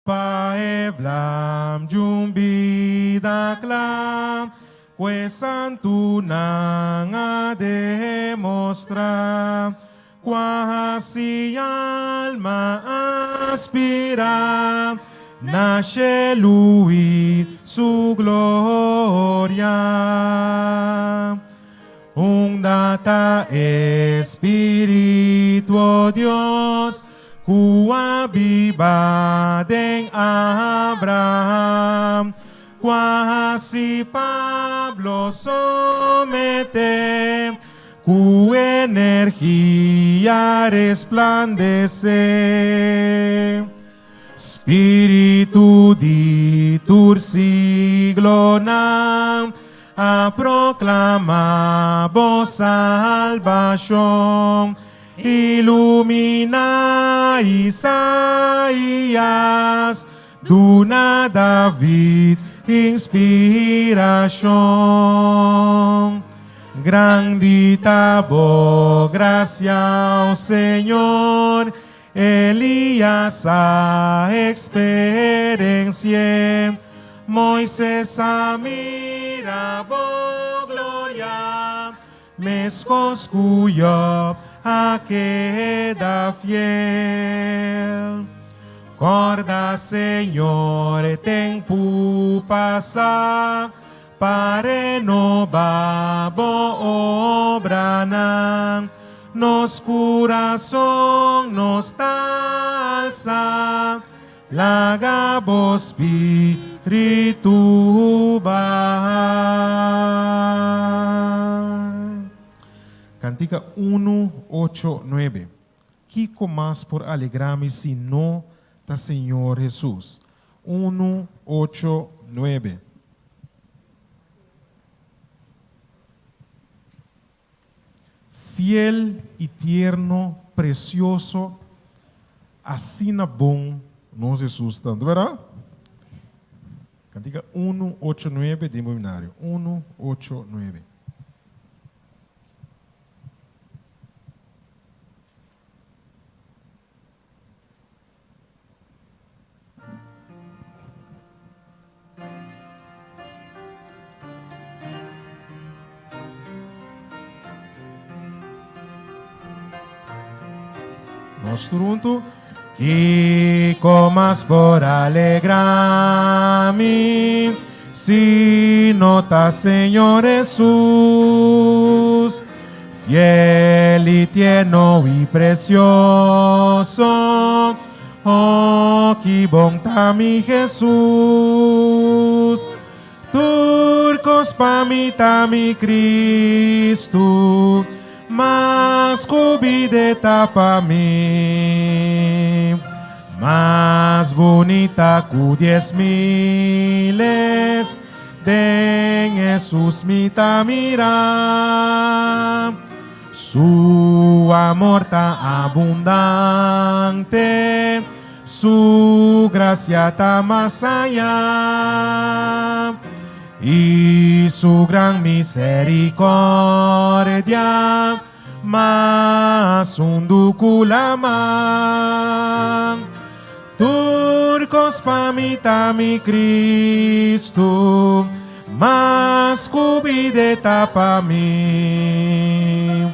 Paevlam jumbidaklam, que santunang a demostrar, quasi alma aspira, nasce lui su gloria. Un data Espíritu Dios, cua viva en Abraham, quasi Pablo somete, cu energía resplandece. Espíritu ditur siglo nam, a proclamar vos salvación, ilumina Isaías, duna David inspiración. Grandita vos, gracia, oh Señor, Elías a experiencia, Moisés a mira vos gloria, mescos cuyo a queda fiel. Corda, Señor, tempo passa, para renovar boa obra, nos coração nos alça, laga vos espírito vai. Cantica 189. Kiko más por alegrarme si no está Señor Jesús. 189. Fiel y tierno, precioso, así na bom, no Jesús tanto, ¿verdad? Cantica 189 de Mobiliário. 189. Nós juntos. Que comas por alegrarme, si nota Señor Jesús, fiel y tierno y precioso, oh, que bonta mi Jesús, turcos pa mi Cristo, mas cubideta pa mí, más bonita que 10,000 de Jesús mira, su amor ta abundante, su gracia ta más allá, y su gran misericordia más unduculama. Turcos pa mi Cristo, más cubideta pa mí,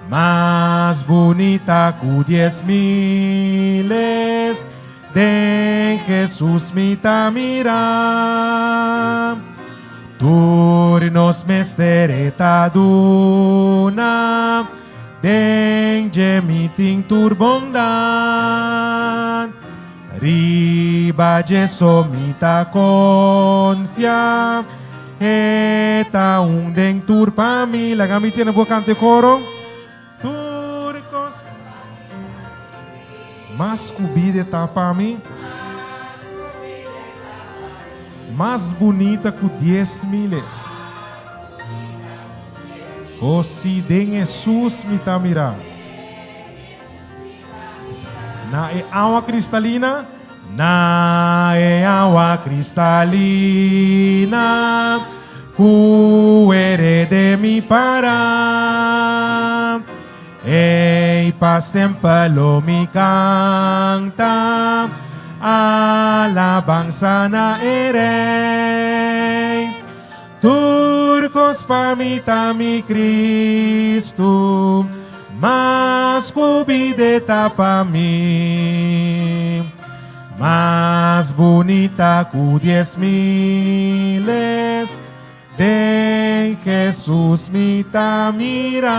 más bonita que 10,000 de Jesús mira. Turnos mestereta duna, denge miting turbondan, riba jeso mita confia, eta unden turpa mi, la gami tiene boa cante coro, turcos, mas cubide tapa mi, mais bonita que 10,000. Oh, se de Jesus me tá mirando. Na é água cristalina, na é água cristalina, cuere de mi para. Ei, pa sempre lo mi canta. alabanza na erei. Turcos pamita mi Cristo, mas cubideta pa mim. Más bonita que 10,000 de Jesús me mira.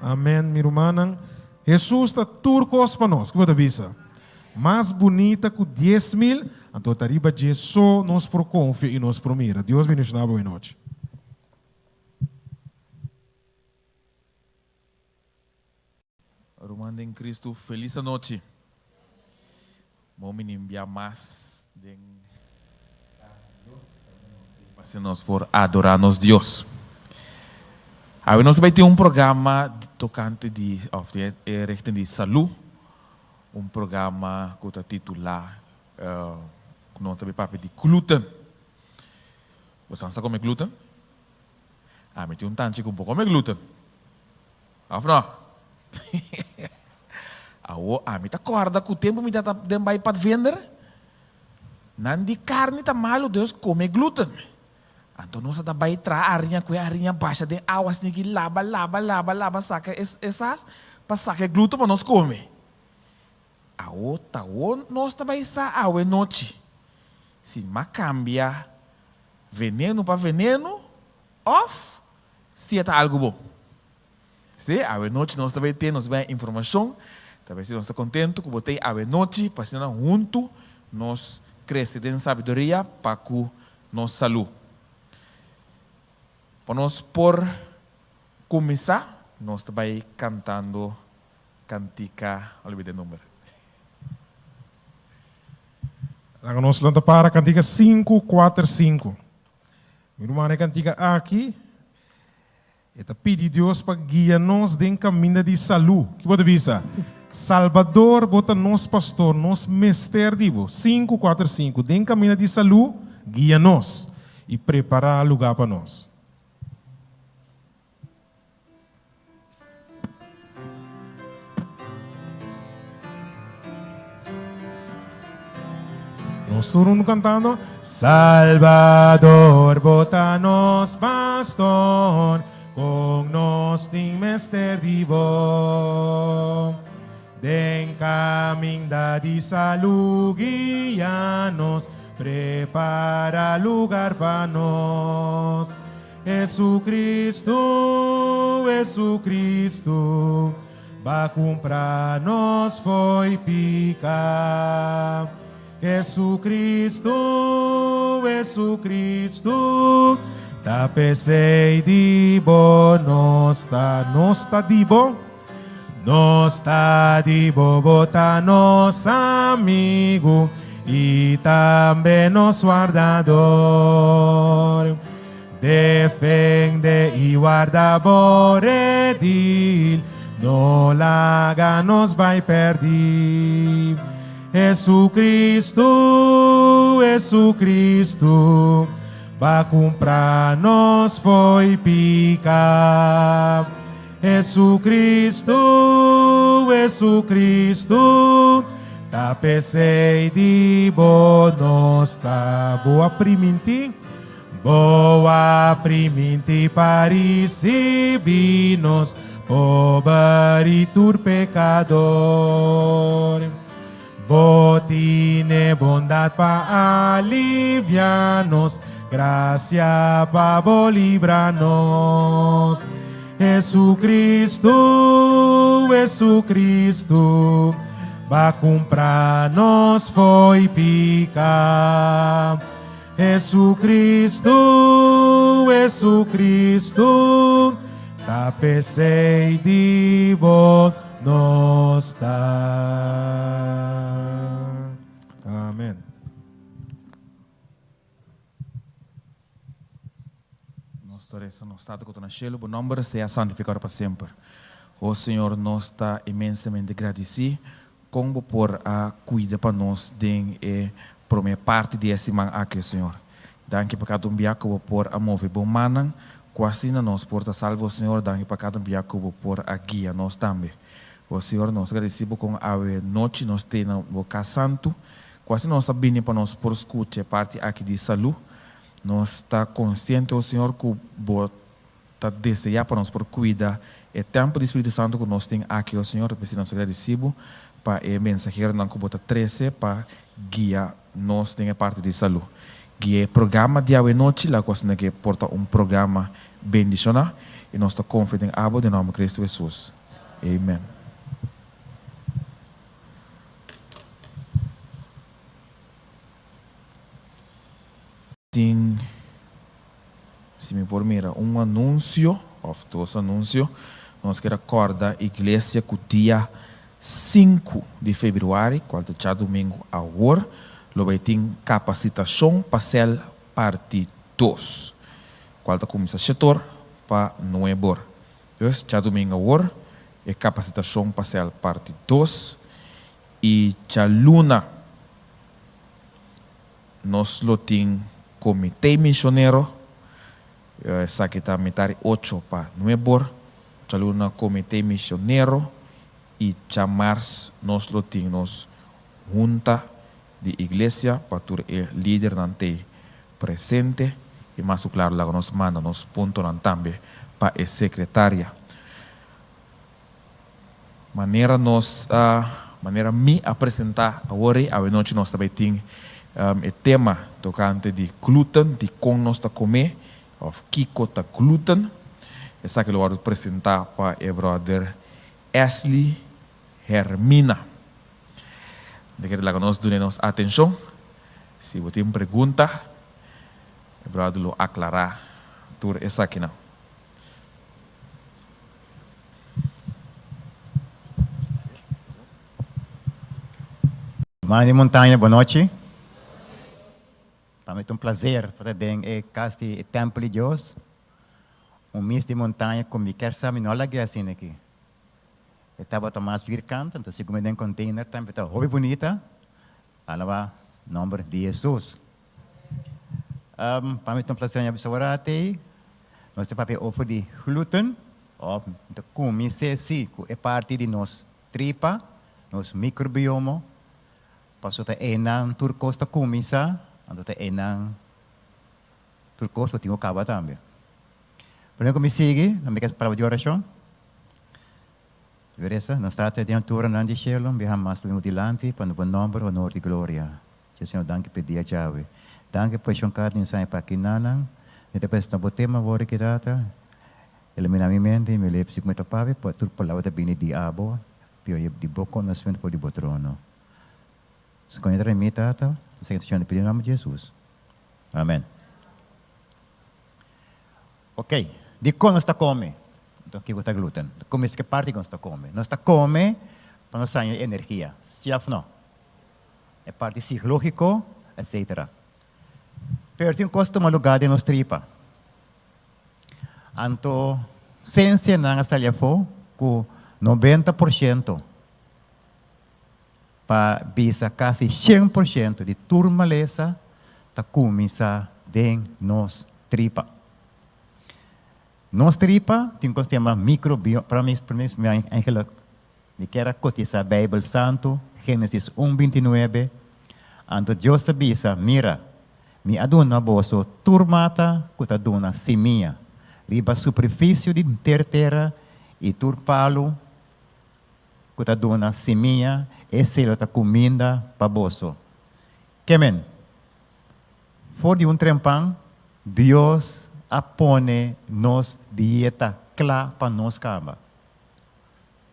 Amém, minha irmã. Jesus está turcos para nós. Que você avisa? Mais bonita que 10,000. Então, tariba Jesus nos confia e nos promira. Deus bendiga na boa noite. Romano em Cristo, feliz noite. Vamos enviar mais de nós por adorar nos Deus. Aí nós vamos ter programa tocante de richting de saúde, programa que está titular que nós também papo de glúten. Você sabe como é glúten? Mas tem tanto que como é glúten. Não? Me tá corda que o tempo me dá demais para vender. Não de carne tá malo, Deus come glúten. Então nós tá vai tra arinha baixa de awas que lava saca essas para sacar glúten para nós comer. Nós tá vai sa awe noite. Se ma cambia veneno para veneno, off, se é algo bom. Se a noite nós também temos informação, talvez nós estamos contentes que botei a noite para ser junto nós crescer em sabedoria para que nós saúde. Para nós por começar, nós também cantando cantica, olha o número. Lá nós vamos para a cantiga 545. Meu irmão, a cantiga aqui. Eta pedir Deus para guiar-nos em caminho de saúde. Que pode dizer? Salvador, bota nos pastor, nos mestre divo. 545. Em caminho de saúde, guia-nos e prepara lugar para nós. Nós estamos cantando. Salvador, bota nos pastor. Con nos ting mester divo, den caminda di salud guía-nos, prepara lugar para nos. Jesucristo, va comprar nos foi pica. Jesucristo, ta pesei dibo, nos ta dibo, bota nos amigo e também nos guardador. Defende e guarda boredil, no laga nos vai perder. Jesucristo, va comprar nos foi pica. Jesucristo, ta pesei de nos ta boa priminti para receber-nos, pobre tur pecador. Botine bondade para aliviar-nos, graça para livrar-nos. Jesucristo, va comprar nos foi pica. Jesucristo, ta pesei de nos tá. Amém. Nossa oração no estado que estou na cielo, o nome seja santificado para sempre. O Senhor nos está imensamente agradecido como por a cuida para nós de por minha parte desse man aqui, Senhor. Danke para cada biaco por a mover bom manan, quase na nós por ta salvo, Senhor. Danke para cada biaco por a guia nós também. O Senhor, nós agradecemos com a noite, nós temos o casanto, quase nós sabemos para nós por escutar parte aqui de saúde. Nós está consciente, o Senhor, que o está desejar para nós por cuidar. É tempo do Espírito Santo que nós temos aqui, o Senhor, por nós agradecemos para o mensageiro não que bota 13 para guiar nós tem a parte de saúde. Guia programa de a noite, lá quase que porta programa bendicional e nós está confiante em de nome de Cristo Jesus. Amém. Tem, se me por mira, anúncio, of dois anúncios, nós queremos acordar a igreja que o dia 5 de fevereiro, qual é domingo agora, lo vai ter capacitação para ser parte 2. Qual é começa setor para novo. Então, já domingo agora, é capacitação para ser parte 2. E já luna, nós lo tem comitê missionário, essa que está metade 8 para novo. Já luna comitê missionário. E já março nós lo temos junta de igreja para ter o líder nante presente e mais claro lá nós manda nos ponto também para a secretária. Maneira me apresentar agora a noite nós também tem o tema tocante de glúten, de como nós está comer, of Kiko está glúten. Essa que eu vou apresentar para o brother Ashley Hermina. De que lá nós damos atenção. Se você tem pergunta, o brother lo aclarar por essa aqui não. Mãe de Montanha, boa noite. Para mim é um prazer poder ver o templo de Deus. Mês de montanha, como quer saber, não é assim aqui. Estava mais vircante, então se comendo em container, também está hobby bonita. Alava, nome de Jesus. Para mim é um prazer em abençoar te. Nós temos papel offer de glúten, ou como se é parte de nos tripa, nos microbioma. Passo ta enang turcos ta kumisa, ando ta enang turcos ko tingo kaba também. Pero como sigue, na minha palavra de oração. Veresa, nós está até diante do nome de Cielo, biham mas também mutilante, para o nome, honor e glória. Que o Senhor danke pedir a chave. Danke por esse carne em sangue para quinanan. E depois na botema vore que data. Elimina minha mente, me leve se como tapave, para tudo palavra da bini diabo, pio de boco na sua por de botrono. Se conhecer a mim, tata, sei que te pedir em nome de Jesus. Amém. Ok, de como nós está come? Então, aqui está glúten. Como é que parte que nós está come? Nós está come para nós ter energia. Se não, é parte psicológico, etc. Pero tem um custo no lugar de nos tripa. Anto, ciência não salha fo, com 90%. Para visa quase 100% de turmaleza está começar dentro nos tripa. Nos tripa tem um tema microbioma. Para mim, Angela, me quero cotizar a Bíblia Santo, Gênesis 1:29. Anto Deus avisa, mira, me aduna boso turmata, que aduna simia, riba superfície de terra e turpalo, que aduna simia, esse é a comida para boso. Kemen, for de trempang, Deus apone nos dieta clara para nos cama.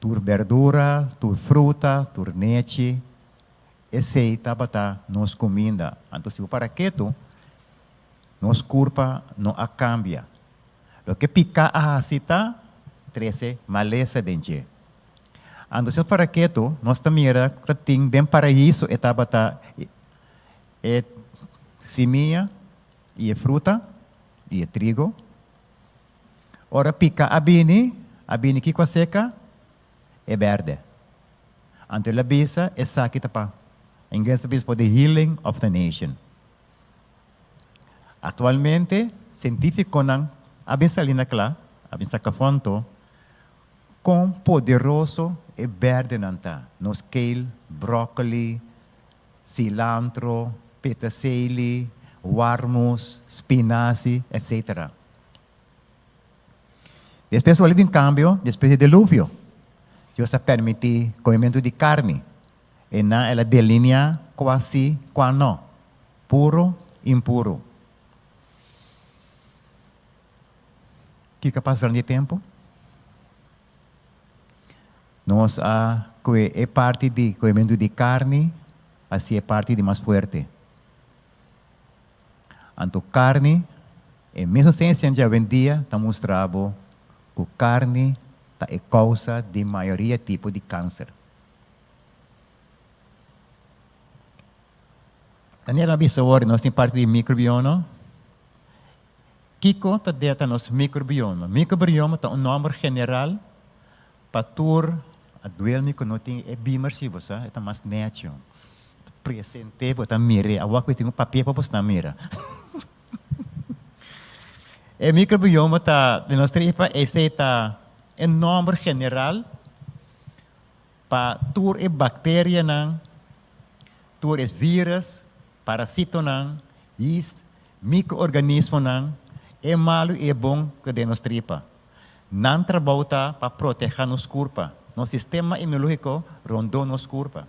Tur verdura, tur fruta, tur leche, esse tabata nos comida. Então, se para quieto, nos curpa não a cambia. Lo que pica a cita, 13 maleza dentro. Então, se para quieto, nós também tem dem paraíso tabata é semia e fruta e trigo. Ora pica a bini que com seca é verde. Então, a bisa é sakit pa. Em inglês, for the healing of the nation. Atualmente, científico não, abin salina kla, abin sa kafonto, Quão poderoso é verde nanta. Nos kale, brócoli, cilantro, petersilie, warmus, spinaci, etc. Depois houve um cambio, depois do dilúvio. Deus permitiu comimento de carne. E na ela delinea quase, qual não. Puro, impuro. Que capaz de tempo? Nós é parte de comimento de carne, assim é parte de mais forte. Então, carne, e mesmo sem ciência hoje em dia, está mostrando que carne é causa de maioria tipo de câncer. Daniela Bissawari, nós temos parte de microbioma. Kiko está dentro do nosso microbioma. Microbioma é um nome geral para tur a doelme que não tem é bimersivo, sabe? É mais nécio. Presente, bota mire, a walk tem um papel para postar mira. O microbioma está de nossa tripa, esse está em nome geral para tur e bactéria não, tur es vírus, parasito não, yeast, microorganismo não, é malo e é bom que de nossa tripa. Não trabalha para proteger nos corpo. Nosso sistema imunológico rondou nos corpo.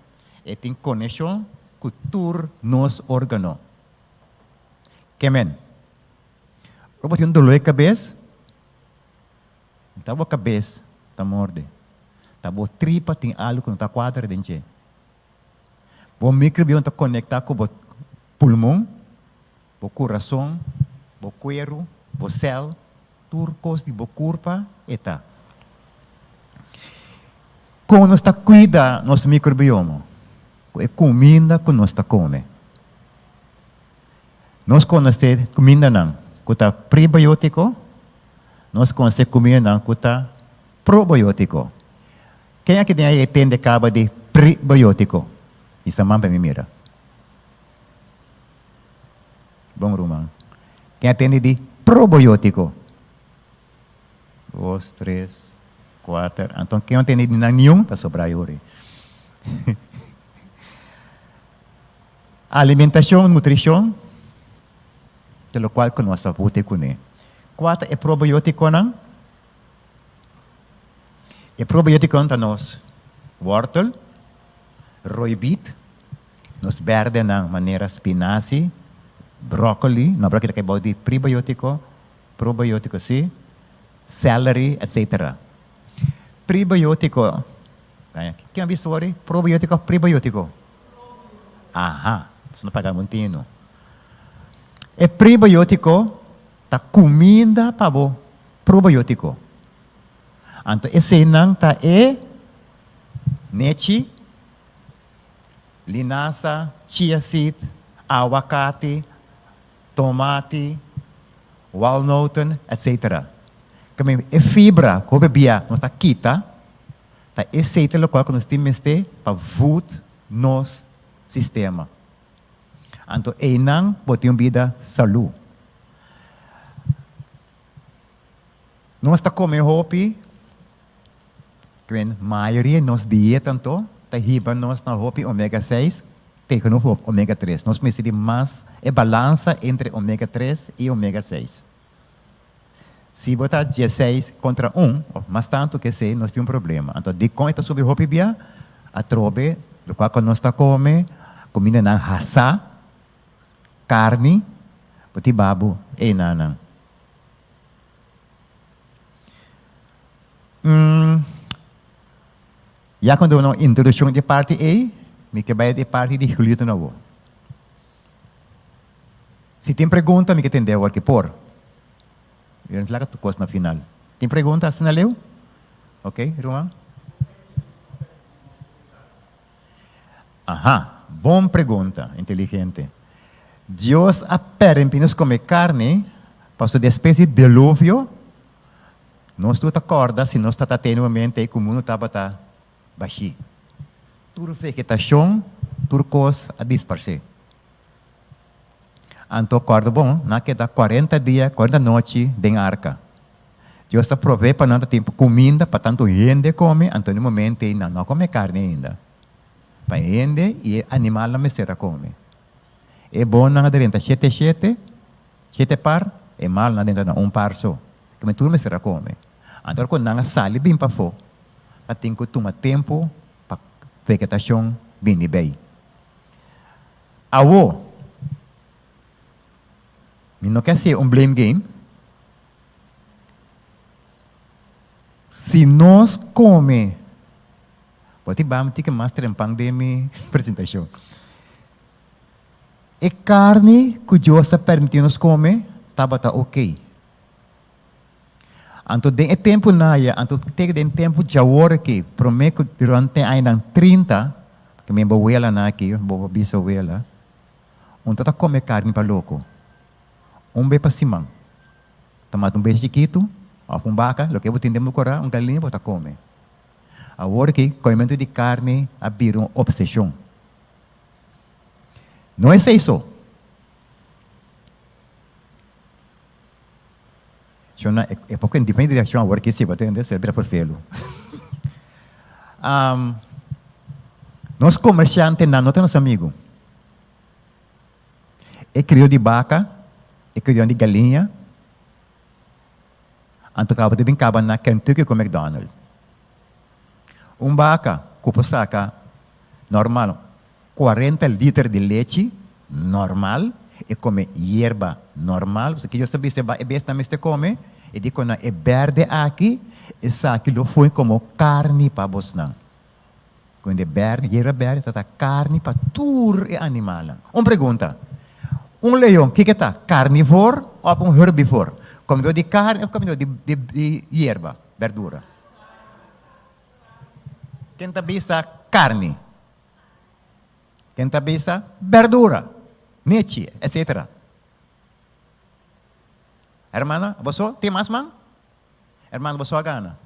E tem conexão com todos nos órgãos. Que men? Eu vou ter dolor de cabeça. Tá boa cabeça, tá morde. Tá boa tripa, tem algo que não tá quadra dentro. O microbioma está conectado com o pulmão, o coração, o cuero, o céu, turcos de o corpo e tá. Como nós está cuidando nosso microbioma? É comida que nós está comendo. Nós conhecemos comida não, que está prebiótico, nós conhecemos comida não, que está probiótico. Quem é que tem aí entende acaba de prebiótico? Isso é mais para mim mira. Bom, Romão. Quem atende de probiótico? 2, 3, 4. Então, quem atende de nenhum, está sobrando. Alimentação, nutrição, pelo qual que nós vamos ter que conhecer. 4 é probiótico, não? É probiótico para nós. Wortel, roibit, nos verde na maneira spinaci, brócoli, não brócoli que é bom de prebiótico, probiótico, sim, celery, etc. Prebiótico, quem visto agora? Probiótico, prebiótico. Aha, isso não paga muito. É prebiótico, tá comida para o probiótico. Então, esse não tá neti, linhaça, chia seed, aguacate, tomate, walnut, etc. Kami é fibra, que bebia, nós tá quita, tá esse é o qual nós temos para food nos sistema. Então, é não pode ter vida saúde. Nós está comendo hopi, que a maioria nos dieta então, tá riba nós na hopi ômega 6, tem que não ômega 3. Nós precisamos mais balança entre ômega 3 e ômega 6. Se botar 16 contra 1, mais tanto que sei, nós temos um problema. Então, de conta sobre hopi bia, a trobe, do qual nós está comendo, comida na raça, carne, poti babu, e nanang. Já quando eu introdução de parte A, me que vai de parte de Julio de novo. Se tem pergunta, me que entendeu o que por. Eu não tu coisa na final. Tem pergunta, assinaleu? Ok, Ruan? Aha, bom pergunta, inteligente. Deus aperem nos comer carne, passou de espécie de dilúvio. Nós tu acorda, se nós está tendo uma mente, como não estava baixi. Tudo vegetação, tudo coisa a dispersar. Então, acorda bom, na que dá 40 dias, 40 noites, dentro da arca. Deus está provê para nós tempo comida para tanto gente come, então no momento não come carne ainda. Para gente e animal não será come. É bom na dentro sete par, é mal na dentro um par só. Que tudo será come. Então quando não sale bem para fora, tem que tomar tempo para vegetação bem. Awo, não quer ser blame game. Se nós come, pode vamos ter que mais trempang de minha apresentação. E carne que Deus está permitindo nos comer, estava ok. Então, tem tempo na ia, então tem tempo de agora que prometo durante ainda 30, que minha abuela na aqui, minha bisabuela, tá comer carne para louco. Beijo para cima. Tomate beijo chiquito, uma vaca, o que eu tenho no coração, galinha, você come. Agora que comimento de carne abrir uma obsessão. Não é isso. É porque depende da direção agora que se vai entender, será por felo. Nós comerciantes não temos amigos. É criou de vaca, é criou de galinha. Então, acaba de brincar na Kentucky com McDonald's. Vaca, cupo saca, normal, 40 litros de leite, normal, e come hierba, normal. Porque eu sabia se é besta, mas come, e digo, é verde aqui, e sabe que foi como carne para você. Quando é verde, hierba verde, tá carne para tudo é animal. Pergunta. Leão, o que é? Carnívoro ou herbívoro? Comedor de carne ou comedor de hierba, verdura? Quem está bisa carne? Quem está bisa verdura, leite, etc. Hermana, você tem mais mão? Hermana, você gana?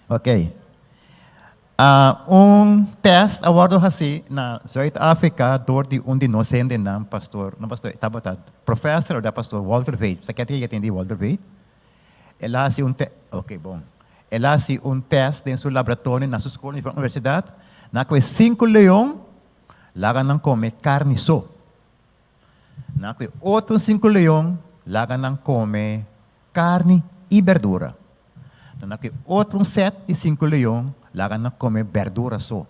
Ok. Teste agora assim na Zuid-Afrika door die inocente naam pastor, estava professor da pastor Walter Wade. Você quer ter entendido Walter Wade? Ele faz bom. Ele faz teste em seu laboratório na sua escola, na universidade, na que 5 leões lá não come carne só. Na que outros 5 leões lá não come carne e verdura. Na que outros 7 e 5 leões lá não come verdura só.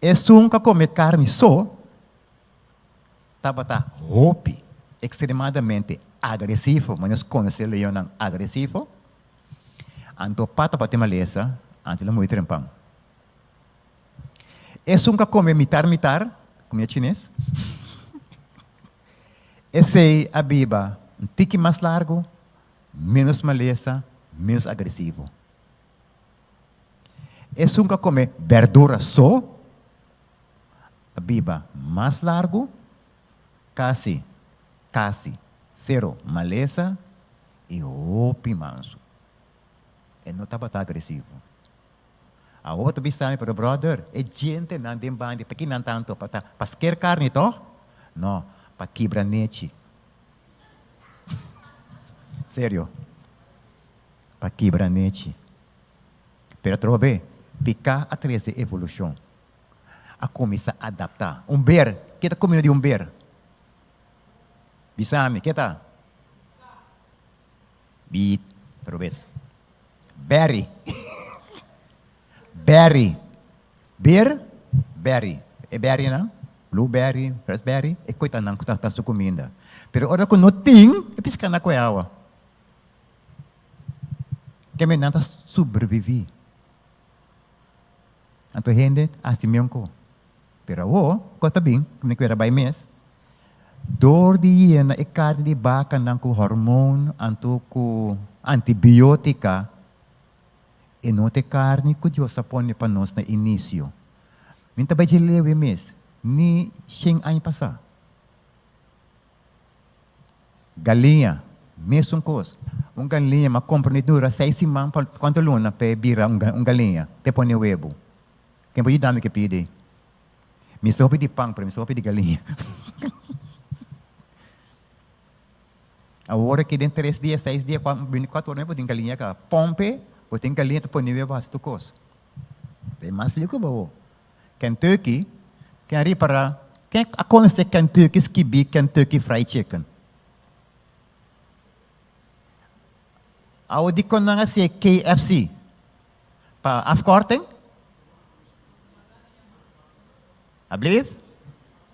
Esse que come carne só, estava extremadamente agressivo, mas nós conhecemos o leão agressivo. Então, pata para ter maleza, antes de muito trempão. Esse que come mitar, como chinês. Esse a biba, tique mais largo, menos maleza, menos agressivo. Esse que come verdura só, a biba mais largo, quase, zero maleza e manso. Ele não estava tão agressivo. A outra vista para o brother, é gente não tem bande, porque não tanto, para querer carne, toch? Não, para quebrar nete. Sério. Para quebrar nete. Pero trobe, picar atrás da evolução. A começar a adaptar. Bear, que está comendo de bear? Bisame, que está? Beat, trobes. Berry. Berry. Beer, berry. É berry, não? Blueberry, raspberry. É coisa não que está sua comida. Pero ora que não tem, é piscar na coiawa. Que me não está sobreviver. Então, gente, assim mesmo. Pero conta bem, como que era by mês. Dor de hiena e carne de vaca não com hormônio, anto com antibiótica. E não tem carne que Deus põe para nós no início. Minta vai de lewe mês, ni 100 anos passar. Galinha, mesmo coisa. Galinha, uma compra dura 6 semanas, quanto luna para virar galinha, para pôr no huevo. Quem pode dar-me que pede? Mi sopa de pão, para mi sopa de galinha. Agora que dentro de 3 dias, 6 dias, 24 horas, eu tenho galinha que pompe, eu tenho galinha para nível baixo coisa. É mais lindo que Kentucky, quem ari para quem a conhece Kentucky skibi, Kentucky fried chicken. Ao de quando não é KFC, para afkorting? Alsjeblieft?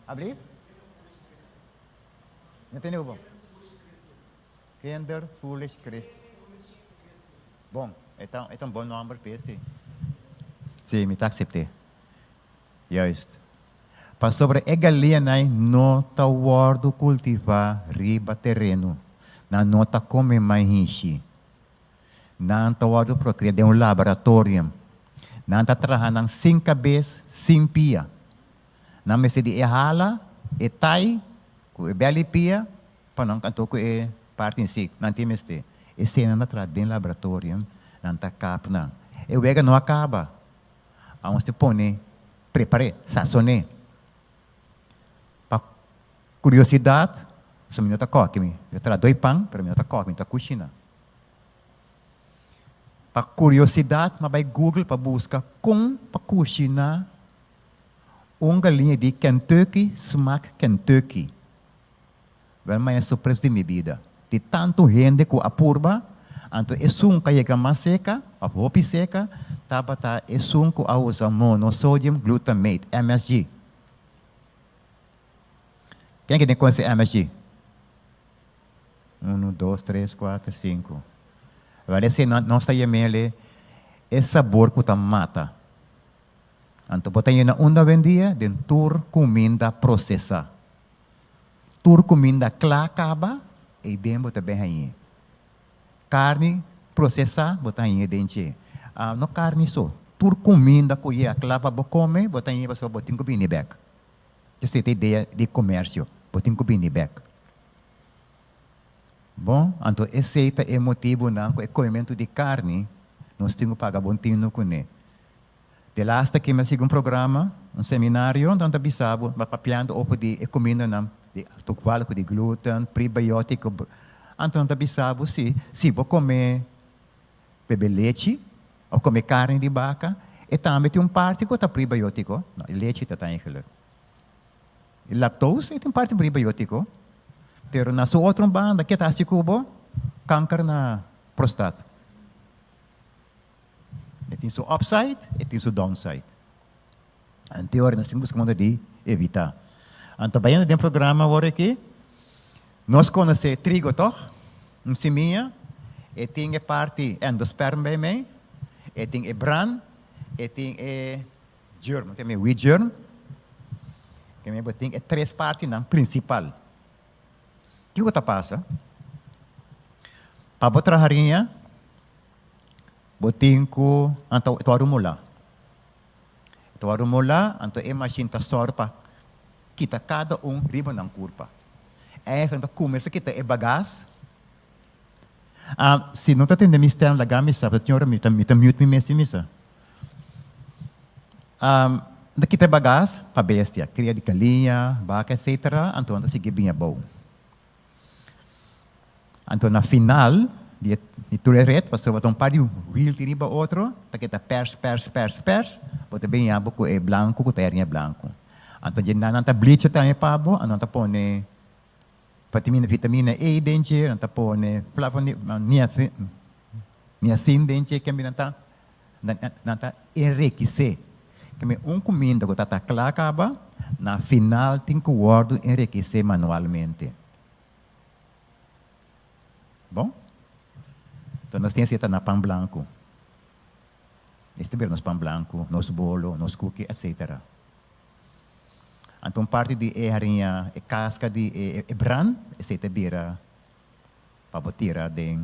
Alsjeblieft? Entendeu, bom? Kinder, foolish, Christ. Bom, então é um bom nome para esse. Sim, me acceptei. Juist. Para sobre a galinha, não está guardo cultivar riba terreno. Não está comendo mais enchi. Não está guardo procriar de laboratório. Não está trabalhando sem cabeça, sem pia. Não me se de errala, tai, com a bela pia, para não cantar com a parte em si. Não tem mais de. E se não está dentro do laboratório, não está capando. E o ega não acaba. Vamos te pôr, preparar, sazonar. Para curiosidade, se eu está coque, eu trago 2 pão, para mim está coque, está cozinhando. Para curiosidade, mas vai Google para buscar como para cozinhar galinha de Kentucky, smack Kentucky. Well, mas é surpresa de minha vida. De tanto gente que apurba, anto é que é mais seca, a roupa seca, tabata é que a usa monosodium glutamate, MSG. Quem que tem conhece MSG? 1, 2, 3, 4, 5. Vai ser não está yemele é sabor que mata. Anto botar na onda vendia den tur comida processa. Tur comida clacaba e dembo também aí. Carne processar botar aí dentro. No carne só. Tur comida que é clava bo come botar aí só botin ko binibek. Essa é a ideia de comércio. Botin ko binibek. Bom, então esse é o motivo não que o comimento de carne nós temos que pagar bontino com ele. De lasta que me sigo programa, seminário, então bisabo, mapapiando o de comida não de tuqual de glúten, prebiótico. Então bisabo se vou comer bebe leite ou comer carne de vaca, e também tem parte que está prebiótico, não, leite está eigenlijk. E lactose tem parte prebiótico. Pero na sua outra banda, que está se cubo, câncer na prostate. E tem seu upside e tem seu downside. Em teoria, nós temos que evitar. Então, bem, no programa agora aqui, nós conhecemos trigo, toch? Seminha, e tem a parte endosperm bem, e tem a bran, e tem a germ, tem a wheat germ, que tem 3 partes na principal. O que está passa? Para botar a harinha, botin ko anto ito arumula. Ito arumula, anto e machine ta sorpa. Kita cada riba ng kurpa. Quando começa kita e bagas. Se não está tendo mistério lá gamis, sabe, senhora, me mute me mesa. Da kita bagas, pa bestia, cria de galinha, vaca, etc. Anto anda sige bem bom. Então, na final, de tureret, passou a par de wheel de riba outro, tá que tá pers, bota bem abo com é branco, com terrinha branco. Então, já não tá bleach também pabo, não tá pone vitamina E dentro, não tá pone niacin dentro, que não tá enriquecer. Que comida que tá claro acaba, na final tem que guardar enriquecer manualmente. Bom? Então, nós temos que estar na pão branco. Este ver nos pão branco, nos bolo, nos cookie, etc. Então, parte de harinha, casca de bran, esse bira, para botar de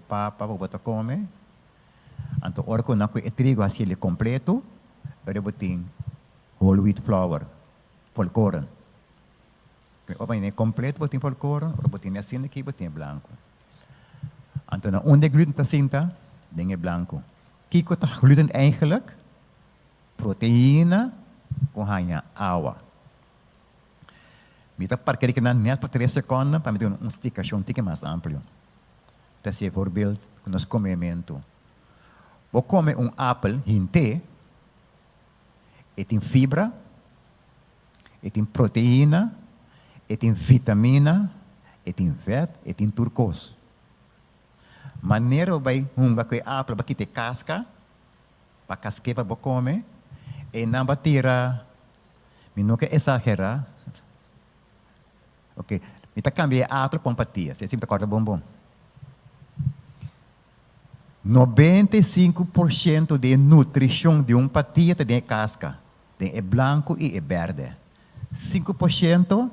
papa, para botar come. Então, ora que não é trigo assim ele completo, eu botar whole wheat flour, polcoran. Opa, ele completo, botar polcoran, ora botar assim aqui, botar branco. Então, onde gluten está cinta, dingen blanco. Kiko tá gluten eigenlijk, proteïne, com rainha água. Me está parqueando aqui na net por 3 segundos para me dar explicação um pouco mais amplo. Então, se por exemplo, nos comemos, vou comer apple inte, e tem fibra, e tem proteína, e tem vitamina, e tem vet, e tem turcos. Maneira vai que apple vai ter casca, para casque para comer, e não vai tirar, me não quer exagerar. Ok, me tá cambiando apple para empatia, você sempre acorda bom. 95% de nutrição de patia tem casca. Tem branco e verde. 5%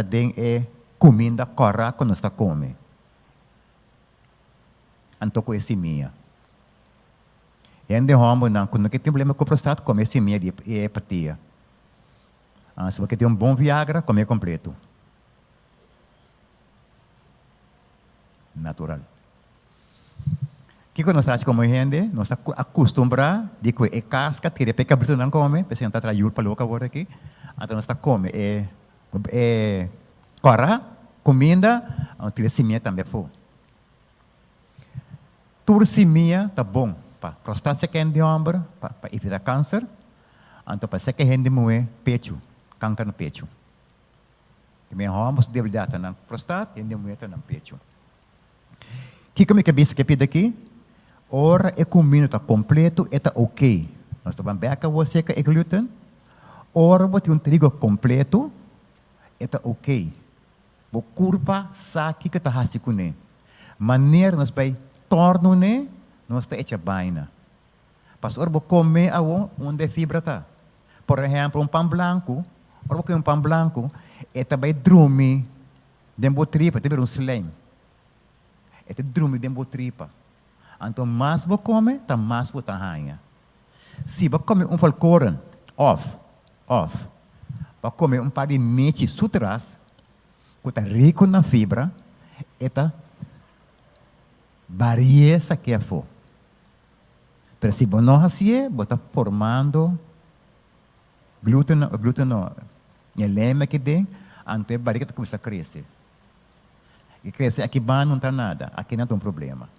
tem comida correta quando está come. Então, com esse minha. E ainda quando tem problema com o prostate, come esse minha de hepatia. Se você tem bom Viagra, come completo. Natural. Que nós achamos como gente, nós acostumbramos de que a casca tira para cabrito não come, para sentar atrás para louca agora aqui, então nós come cora, comida, tira semente também for. Turcimia tá bom para prostate sequer de ombro, para evitar câncer, então para sequer gente moe pecho, câncer no pecho. Que me homos debilidade na prostate, gente moe tá no pecho. Que como que bisa que pede aqui? Ora é comida está completo, está ok. Nós estamos bem com você que é glúten. Ora você trigo completo, está ok. O curva sabe que está hasicune. Maneira nós vai tornar nós está hecha baina. Pas ora comer onde fibra tá. Por exemplo, pão branco, ora pão branco, está vai dormir dentro tripa, tem slime. Está dormir dentro tripa. Então, mais você come, tá mais você arranha. Se você come falcoran, off. Você come par de leite sutras, que está rico na fibra, eta barriesa que é for. Mas se você não assim, você está formando glúten, e lembra que tem, então a barriga começa a crescer. E crescer aqui não está nada, aqui não tem problema.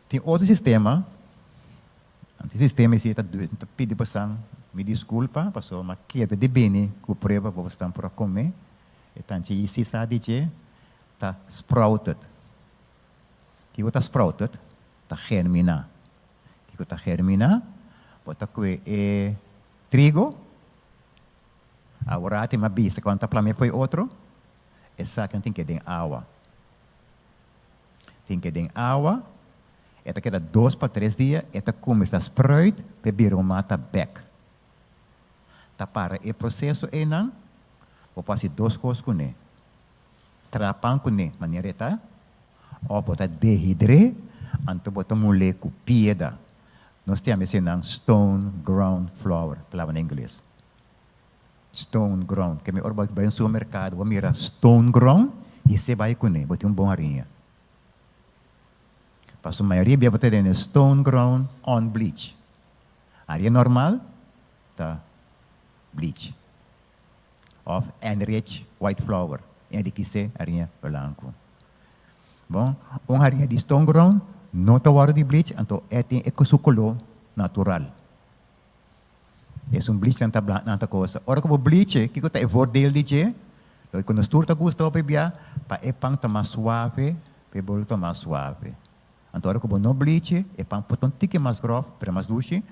Tem outro sistema. Esse sistema está pedindo para me desculpa, passou uma queda de bem que o prova para você para comer. Então, se sabe que está sprouted. Que está sprouted, está germinar. Que está germinar, bota que trigo. Agora tem uma bisa quando está para foi outro. Exato, tem que ter água. Tem que ter água, esta queda 2 para 3 dias, esta começa a sprout, beber uma mata back. Tá para o processo é não, vou passar 2 coisas com ele. Trapan com ele, maneira tá, ou botar dehidre, então botar moleco, pieda. Nós temos esse nome, stone ground flour, palavra em inglês. Stone ground, que me orba vai no supermercado, vou mirar stone ground, e você vai com ele, botar bom arinha. Mas a maioria vai ter stone ground on bleach. Areia normal, tá bleach. Of enriched white flour. E de que se areia branco. Bom, uma areia de stone ground, não está hora de bleach, então é ecosucolo natural. É bleach nanta coisa. Ora como bleach, que está evordel de je, quando os turta gusta para é pang tá mais suave, para bolo tá mais suave. Então, agora, como não bleach, é para um tique mais grosso, para mais duche,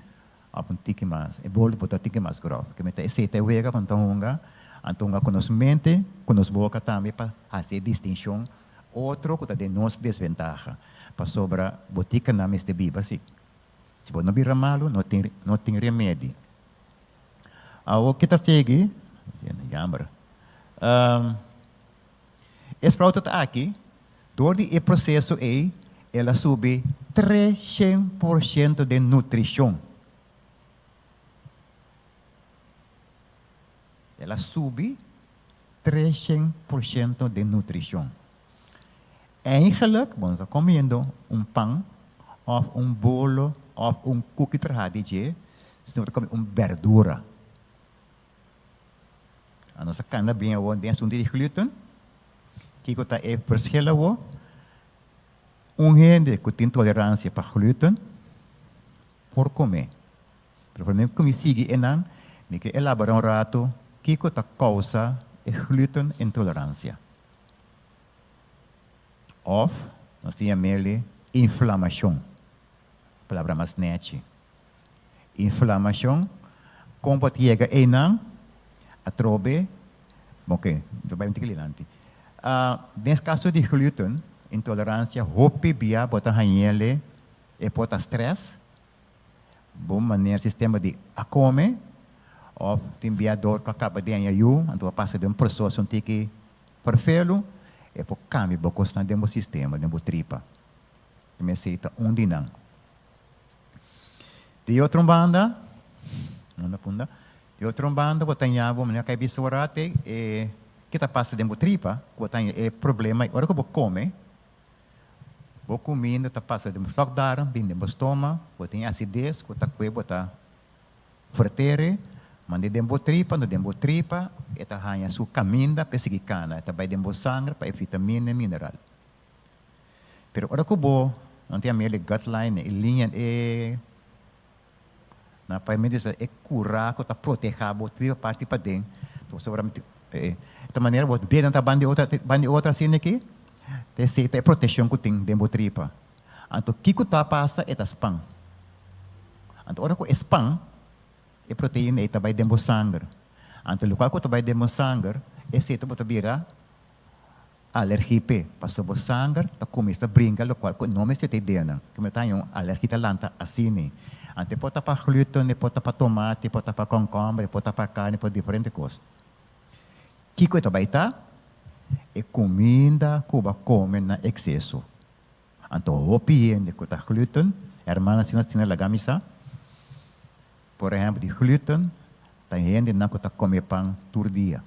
um tique mais, é bolo para um tique mais grosso. Que me tá aceita o ega quando honga, então com nos mente, com nos boca também para fazer distinção, outro que tem nossa desvantagem, para sobra botica na mês de biba, assim. Se você não vira malo, não tem remédio. O que está chegando, jammer. Esse produto aqui, todo o processo ela sube 300% de nutrição. Ela sube 300% de nutrição. Eigenlijk, você está comendo pão of bolo, of cookie tradije, senão come verdura. A nossa cana bem o den sundi de gluten, que tá é verschillen wo. Gente que tem intolerância para gluten, por comer. Provavelmente como sigue enan, ni que elaborar rato, que tá causa é gluten intolerância. Of, nós tínhamos ele inflamação. Palavra mais nete. Inflamação, como pode chegar enan, a trobe, ok, vai me antes. Nesse caso de gluten, intolerância, hope bia bota hanhele e bota stress, bom maneira sistema de acome, ou tem bia dor que acaba de anhayú, então passa de processo que perfeito, e por cambio bocostan demo sistema, demo tripa. Que me aceita dinang. De outra banda, não punda. De outra banda, botanhavo, mas que bisorate e que tá passa demo tripa, botanha é problema, ora que come, bo comida tá passa demo flocdaram, bem demo estômago, botanha acidez, que tá que bota fratere, mande demo tripa, eta hanya su caminda pesigicana, eta vai demo sangue para vitamina e mineral. Pero ora que bo, não tem a minha gut line, e linha e na pai me diz é curar, que tá proteger bo tripa parte para dentro. Então seguramente de maneira bo bem tá bande outra assim aqui, te se te proteção que tem demo tripa. Então que tá passa é spam. Então ora que spam e proteína ita vai demo sangue. Anto local ko tabay demo sangue, esse ito bota bira alergia pe. Paso bo sangue, ta kumista brinca local ko nome se te dena. Como tá yung alergia talanta asini. Ante pota pa gluten, pota pa tomate, pota pa concombre, pota pa carne, pota diferente coisa. Kiko ito baita e comida kuba come na excesso. Anto hopiende ko ta gluten, hermana sinas tinalagamisa. Por exemplo, de gluten, tem gente que não come pão todo dia.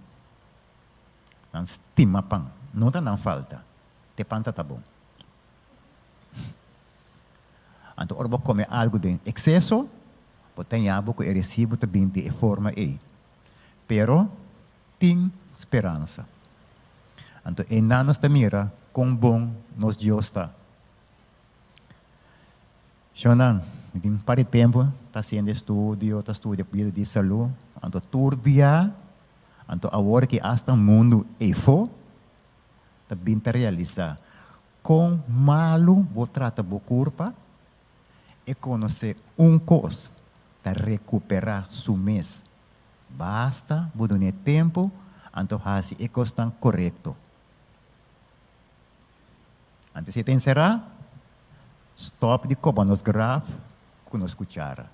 Não estima pão. Não não falta. Te pão tá bom. Então, ora come algo de excesso, tem algo que é recibo também de forma aí. Pero, tem esperança. Então, e não nos mira com bom nos Deus está. Shonan, tem para tempo, está sendo estudo vida de saúde, então turbia, então agora que hasta o mundo é fo, também está realizar com malo, vou tratar o corpo e conhecer coisa, para recuperar seu mês. Basta, vou dar tempo, então fazer a coisa correto. Antes de encerrar, stop de cobrar nos grave com nos cuchara.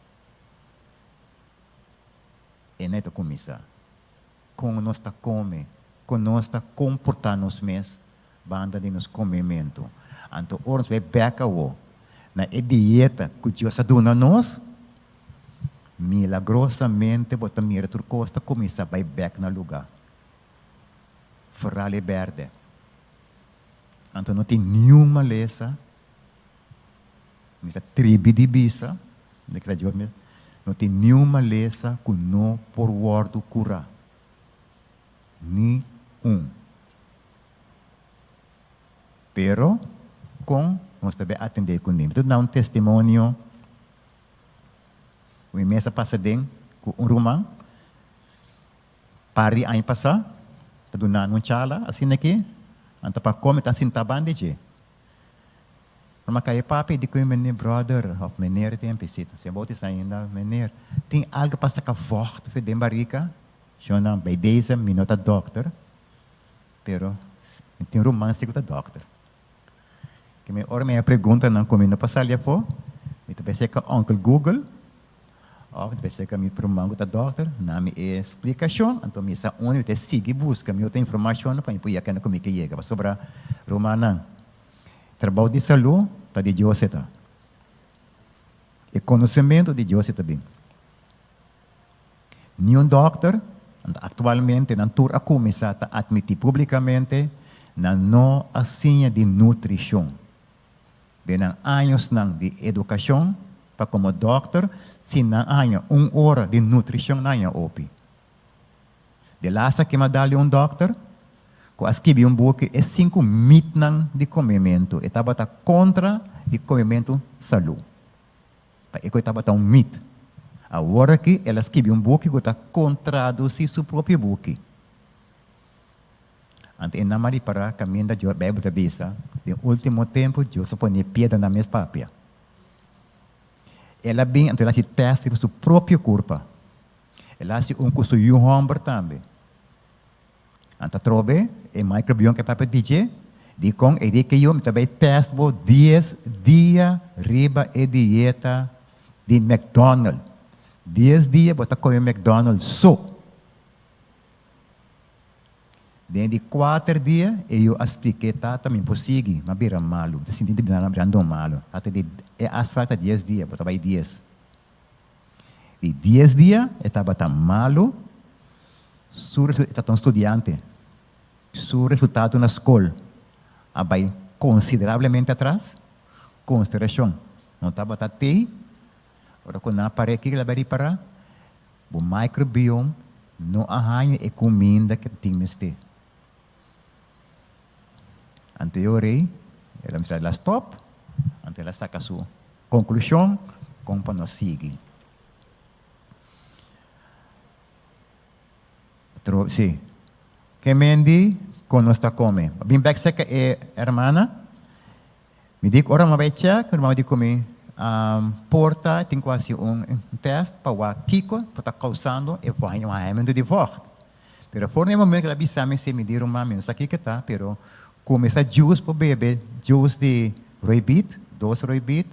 E neto comissa. Com nós tá come, com nós tá comportar nos mês, banda de nos comimento. Então, hoje vai beca o na dieta que Deus aduna nós, milagrosamente bota mira tur costa comissa vai beca na lugar. Ferrale verde. Então não tem nenhuma lesa. Misa tribo de bisa, não tem nenhuma lesa que não por word cura. Nenhum. Pero, com nós também atender com ele. Então, dá um testemunho. O mesa passa dentro com rumang. Pari ano passado, tá do nano chala, assim aqui. Anta pa comer assim tá bandage. Mas kaya papi, di ko yung brother, of meneer tem pesita. Siya bauti sa ainda, meneer. Tem algo pa sa ka-vocht, für den barika. Siya na, by deze, minota dokter. Pero, tem romance com a dokter. Que me ora minha pergunta não comendo passalha po. Ito pensei que Uncle Google. Ito pensei que me promango da dokter. Na me explicação. Então, me sa onde te sigue busca. Me outra informação para me pôr aqui na comigo que chega. Para sobrar romana. Trabalho de saúde está de Deus está. E conhecimento de Deus também. Nenhum doctor atualmente não tur a começar a admitir publicamente na não assinha de nutrição. Bilang anos ng de edukasyon, para como doctor, sinang ano, hora de nutrição na yung OP. De lasta que madali doctor, ko escrevi book é 5 mitnang de comimento. E estava contra de comimento salu. E ko estava mit. Agora que ela escreveu book que está contraduzir seu próprio book. Ante namari para caminho da Bíblia da visa, no último tempo, Deus põe pedra na minha papia. Ela bem, então ela se testa com sua própria corpo. Ela se com seu homem também. Anta trobe, e microbiome que papai diz, di kong e di kayo também teste 10 dias riba e dieta de McDonald's. 10 dias bota comer McDonald's só. Dentro de 4 dias, eu expliquei também possível, mas bira malo. Sentindo que não é malo. Até de asfalto 10 dias, bota vai 10. De 10 dias, estava tão malo, estava um estudante. Seu resultado na escola, vai consideravelmente atrás, consideração. Não estava até, agora quando aparece aqui, ela vai parar, o microbiome não arranha a comida que tem que ter. Anteriormente, ela me traz stop, ante ela saca sua conclusão, como para nós seguir. Sim. Que mendi, quando nós está comendo. Bem back seca é hermana, me diz, ora, mas vai check, mas diz comigo, porta, tem quase teste para o Kiko, para estar causando, e vai um arremendo de volta. Pero por um momento, ela disse, me diz, mami, não está aqui que está, pero começa juice para beber, juice de roibit, 2 roibit,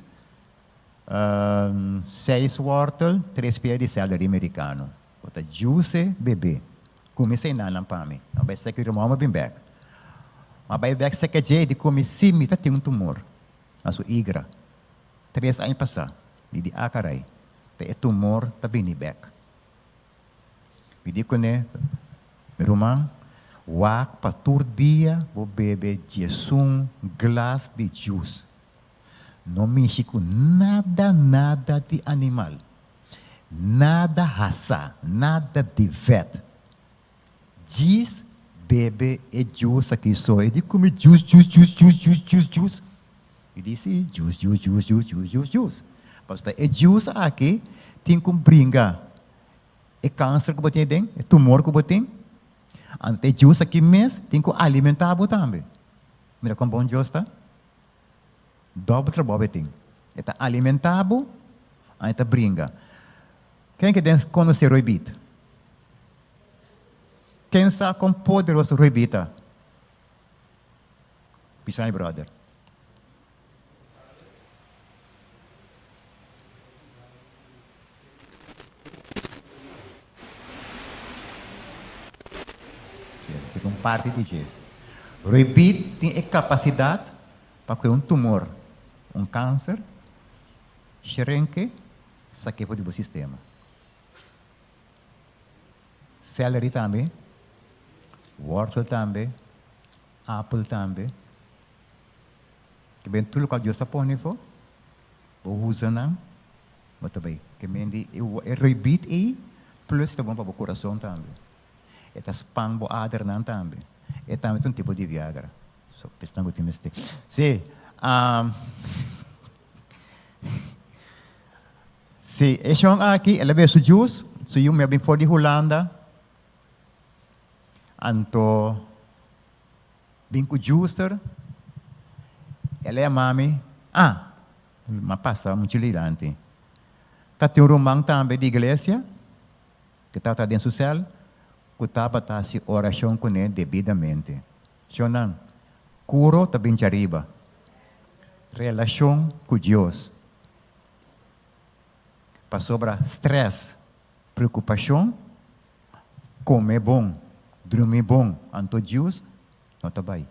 6 wortel, 3 pés de celery americano. Bota juice, beber. Comecei na lampame. Não vai ser que o irmão bem back. Mas vai back se que de comer sim, tá tem tumor na sua igra. 3 anos passar, de carai, tem tumor tá bem back. Me digo né, meu irmão, wak para todo dia vou beber 10 glass de juice. Não mexe com nada de animal, nada raça, nada de vet. Diz, bebe e juice aqui só. Ele come juice. E disse, juice. Basta e juice aqui, tem que brincar. E câncer que você tem, e tumor que você tem. Ante juice aqui mesmo, tem que alimentar também. Mira como bom juice está. Dobro trabalho tem. Está alimentado, ante brinca. Quem que tem que conhecer o roibit? Quem sabe com poderoso roibita? Pisai, brother. Você comparte de roibit tem a capacidade para que um tumor, câncer, xerenque, saque do sistema. Celery também. Wortel também, apple também. Que bem tudo que Deus está pondo fo, vou usar não, mas também que bem de rebite e plus tá bom para o coração também. E tá spam bo ader não também. E também um tipo de Viagra. So pensando que temos sim, sim, esse aqui ela vê o juice, so eu me bem for de Holanda. Anto binco juicer, ela é mami, mas passa muito lirante. Tá tem um romão também de igreja, que está dentro do céu, que está para se oração com ele devidamente. Xonan, curo também de arriba. Relação com Deus. Para sobre stress, preocupação, comer bom. Dormir bom, anto Deus, não está bem.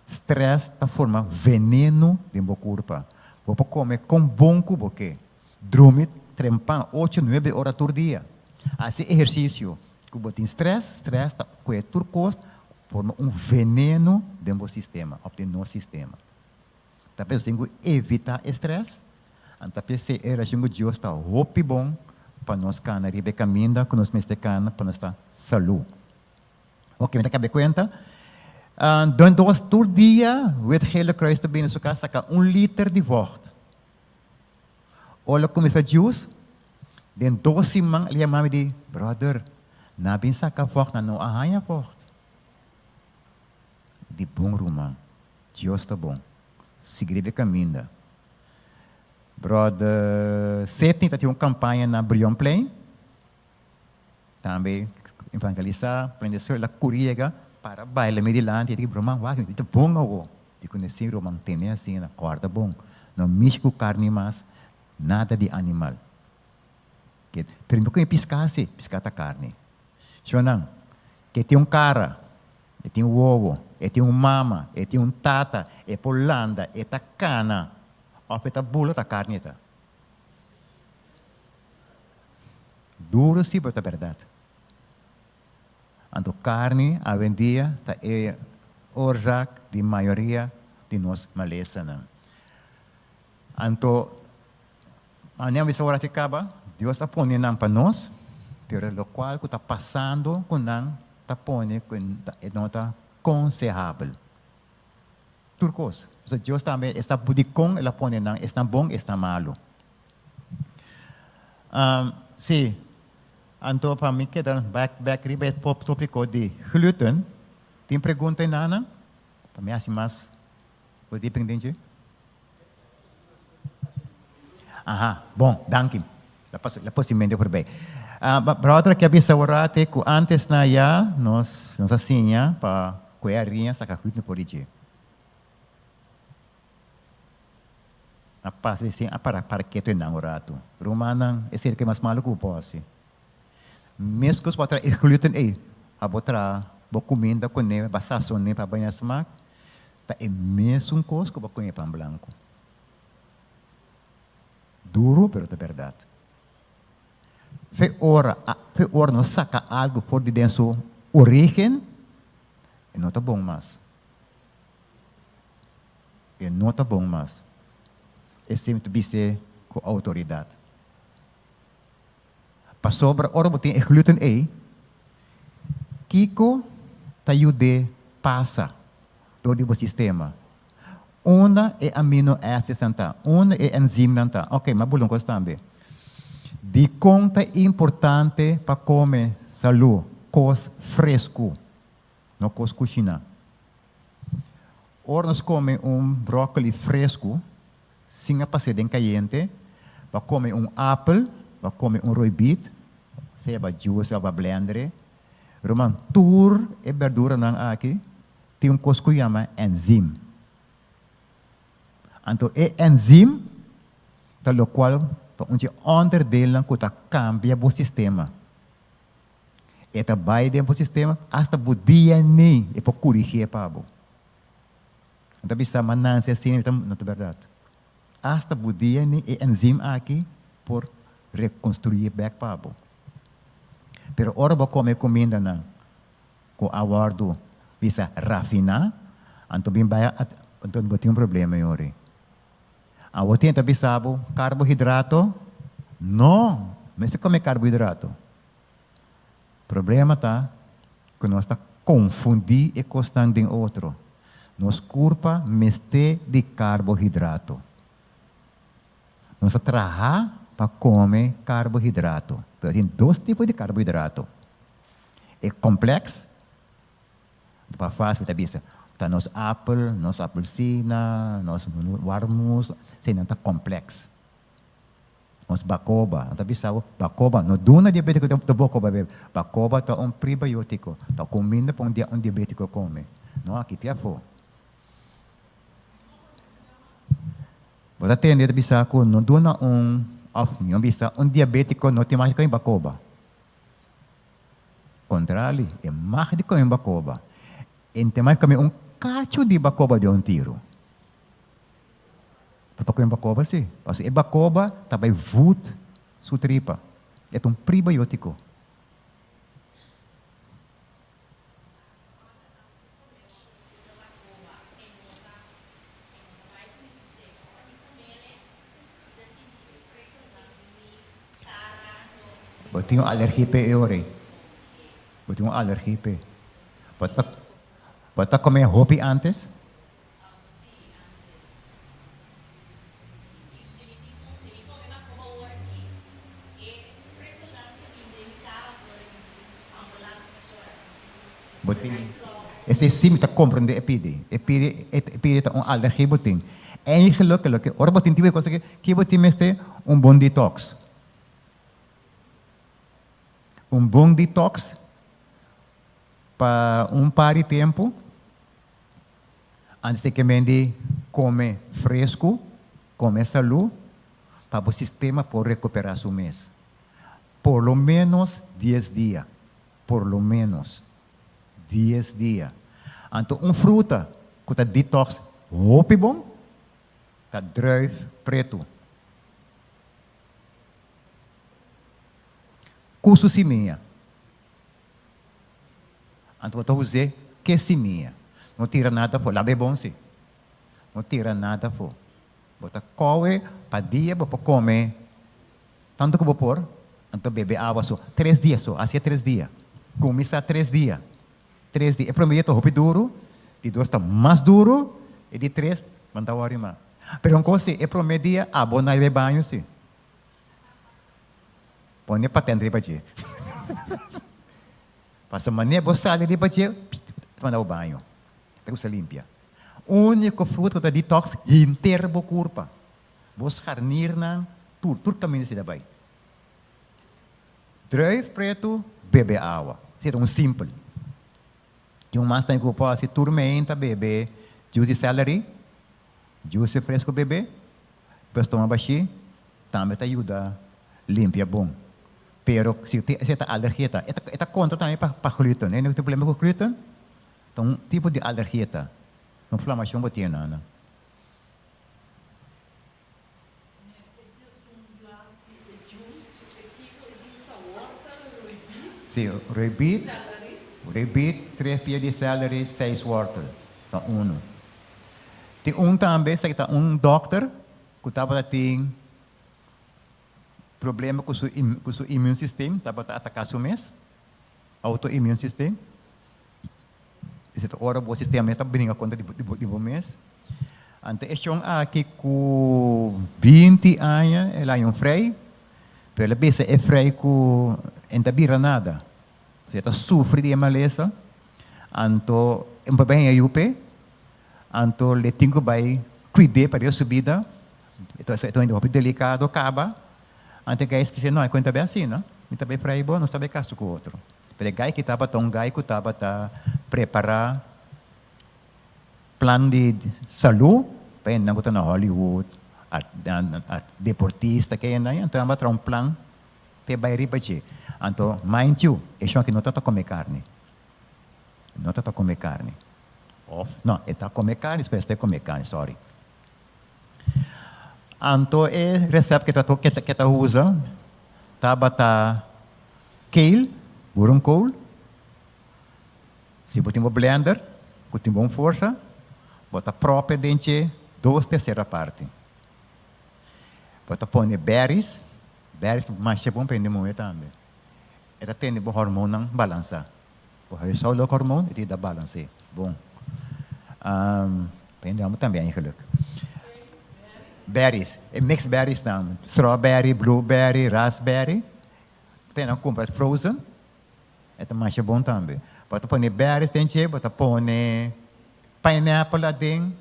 Stress está forma veneno de meu corpo. Vou comer com bom que você. Dormir, trempar 8, 9 horas por dia. Assim, exercício. Que você tem stress está com turcos, forma veneno de meu sistema, de nosso sistema. Tapi singo evitar estresse. Tapi se era singo Deus está hopi bom para nós cana ribe caminda com nós meste cana para nós estar saúde. Ok, me acabei conta. Dan dos por dia, het hele kruis te binnen zoeken, saka 1 liter de vocht. Ola começa juice, den 12 man, ali mami di, brother, na bin saka vocht, na no ahanya vocht. De bom rumang, Deus tá bom. Sigribe caminda. Brother, setting tá tinha uma campanha na Brion Plain, também evangelizar, aprender a curiega, para baile medilante, digo, Romão, vai, isso é bom ou? Digo, nesse Romão tem assim, na corda bom, não mexe com carne mais, nada de animal. Primeiro que piscasse, piscata carne. Xonang, que tem cara, que tem ovo, que tem mama, que tem tata, é polanda, é cana, ou é bula, tá carne, tá. Duro sim, mas é verdade. Anto carne, a vendia, é oorzaak de maioria de nós malesa. Anto, anem bisa ora acaba, Deus está pondo para nós, pero lo qual que está passando com nós, está pondo que não está aconselhável. Tudo coisa. Deus também está budicom, ela põe nós, está bom, está malo. Sim. Anto para mim que dan back ribe pop tópico de gluten. Tem pergunta nana? Para mim assim mais o dependente. Aha, bom, danke. La possibilmente por bem. Para outra que avisa orate que antes na ya nos assim para coerinha saca gluten por aí. A paz assim para que tu não orato. Romanan é ser que mais malo que posse. Mesmo que para gluten a botar comida com neve, basta sonne para banhar smaak, tá é mesmo coisa que para pão branco. Duro, pero é verdade. Fe ora não saca algo por de dentro origem, e não tá bom mais. E não tá bom mais. É sempre visto com autoridade. Para sobra, ora botem gluten Kiko tajude passa todo o sistema. Uma é amino ácido nanta, uma é enzima nanta. Ok, mas bulong ko também. De conta importante para comer saúde, cos fresco, não cos cozinha. Ora nós come brócolis fresco, sem a passar de caliente, para comer apple, para comer roibit, seja juice ou blender. Roman, tur e verdura nang aqui, tem coisa que chama enzima. Então, é enzima, tal qual, onde onderdelen que cambia o sistema. E vai dentro do sistema, hasta o DNA, e para corrigir para o. Então, bisa mananse assim, não é verdade. Hasta o DNA e enzima aqui, por reconstruir back para o. Pero ora ba comer comida na ko awardo bisa rafinar, anto bem vai anto tem problema yori. A outra tá bisabo carboidrato? Não, mas se come carboidrato. Problema tá que nós está confundir e costando em outro. Nos culpa meste de carboidrato. Nós trabalhar para comer carboidrato. Tem 2 tipos de carboidrato. É complexo, para fácil, tá vista. Tá nos apple, nos apelsina, nos warmus, sem não tá complexo. Nos bacoba, tá vista, bacoba, no duna diabético do bacoba, bacoba tá prebiótico, tá comendo para diabético come. Não, aqui tem a fo. Você tem de bisa ko no duna yung bisa diabético não tem mais que bacoba. Contrário, é mais de que bacoba. Tem mais que cacho de bacoba de tiro. Para que bacoba sim, porque é bacoba também vut su tripa. É prebiótico. Botem uma alergia pe eure. Botem uma alergia pe. Bota comer hopi antes? Botem. Esse sim está compreende epide. Epide tá alergia botem. Eigenlijk, ora botem tiwe coisa que botem este bom detox. Bom detox para par de tempo antes de que mende come fresco, come saúde, para o sistema poder recuperar seu mês. Por lo menos 10 dias. Por lo menos 10 dias. Então, fruta que está detox, hopi bom, está druif preto. Custo seminha. Então, eu usei que seminha. Não tira nada fora. Lá é bom, sim. Não tira nada fora. Bota coe, para dia, para comer. Tanto que vou pôr, então beber água só. 3 dias só, assim é 3 dias. Começa 3 dias. 3 dias. É primeiro está roupa duro, de 2 está mais duro, e de 3, manda o arima. Pero um coisa, é primeiro dia, água não é banho, sim. Põe para dentro de bater. Passa maneira, você sai de bater, manda o banho. Tem que ser limpia. Único fruto da detox inteiro do corpo. Você carnir na tudo caminho se dá bem. Druif preto, bebe água. Isso é simples. E mais tem que pode ser turmenta, bebe juice celery, juice fresco bebe, depois toma baixi, também te ajuda limpia bom. Pero se está alergia, é contra também para glúten, né? Não tem problema com glúten. Então, tipo de alergia, inflamação botinha, não. Sim, rebite, 3 pias de celery, 6 hortas. Então, 1. Tem também, sei que doctor, que estava tendo problema com o seu immune system, estava atacar seu mês, autoimmune system. Esse hora o sistema está brincando contra de bom mês. Então, este aqui com 20 anos, ela é freio, pero ela é freio com não bira nada. Você está sofrendo de maleza, então, bem a UP, então, ele tem que cuidar para a subida, então, é um delicado, acaba, então, que é não, é quando bem assim, não? Está bem freio bom, não está bem caso com o outro. Pero gai que estava tão gai que estava a preparar plano de saúde para não estar na Hollywood, a deportista que ainda então vai ter plano para vai repetir. Então, mind you, é que não está a comer carne, não está a comer carne. Não, está a comer carne, espera está a comer carne, sorry. Então, é receita que está usa, estava kale, burungkool. Se botar um blender, com boa força, bota própria dente 2/3 parte. Bota põe berries mais bom para moer também. Ela tem o hormônio não balança. O só o hormônio ele dá balance. Bom. Pendemos também eigenlijk. Berries, mixed berries também. Strawberry, blueberry, raspberry. Tem não compra frozen. É mais bom também. Bota pôr berries dentro, bota pôr pineapple lá dentro,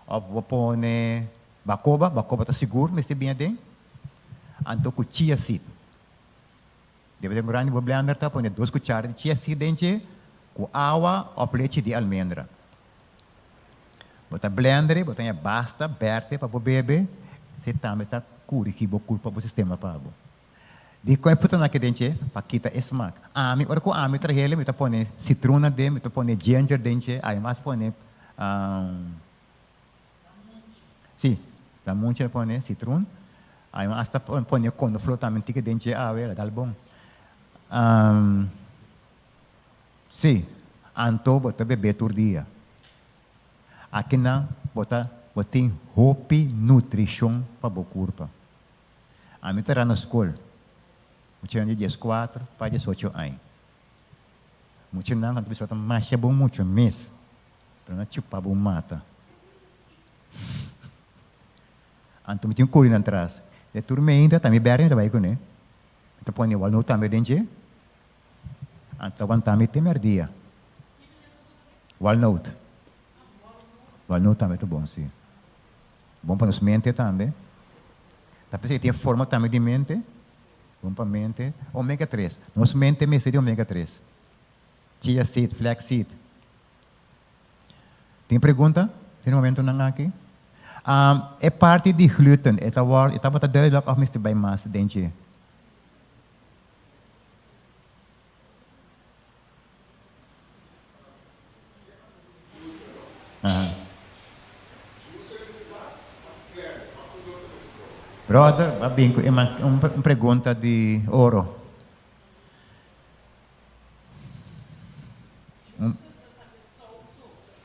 ou pôr bacoba está seguro, mas tem bem dentro. Então com chia seed. Deve ter um grande blender, tá? Pôr 2 cucharadas de chia seed dentro, com água ou leite de almendra. Bota blender, bota basta, berte para o bebê, você também está curi que o culpa do sistema para o. De quando puta naquele dente para quitar esse smack. Ora com ami trahele, me tá põe citrona dentro, me tá põe ginger dentro, aí mais põe sim, da monte põe citrona, aí mais tá põe quando flotamente que dentro ela dá bom. Sim, anto bota bebê todo dia. Aqui não bota hopi nutrition para o corpo. A mim tá na escola. Mucho de 14 para 18 anos. Mucho não, quando a pessoa está mais bom, muito mês. Para não chupar bom mata. Então, tinha um correndo atrás. De turma ainda, também bem também com ele. Então, põe o não também dentro. Então, também tem merdia. Walnut. Walnut também é bom, sim. Bom para nos mente também. Tapi tem forma também de mente. Bom para mente. Ômega 3. Nos mente me seria ômega 3. Chia seed, flax seed. Tem pergunta? Tem um momento não aqui? É parte de gluten. Estava duidelijk of Mr. bij Maas, denk je? Brother, uma pergunta de ouro.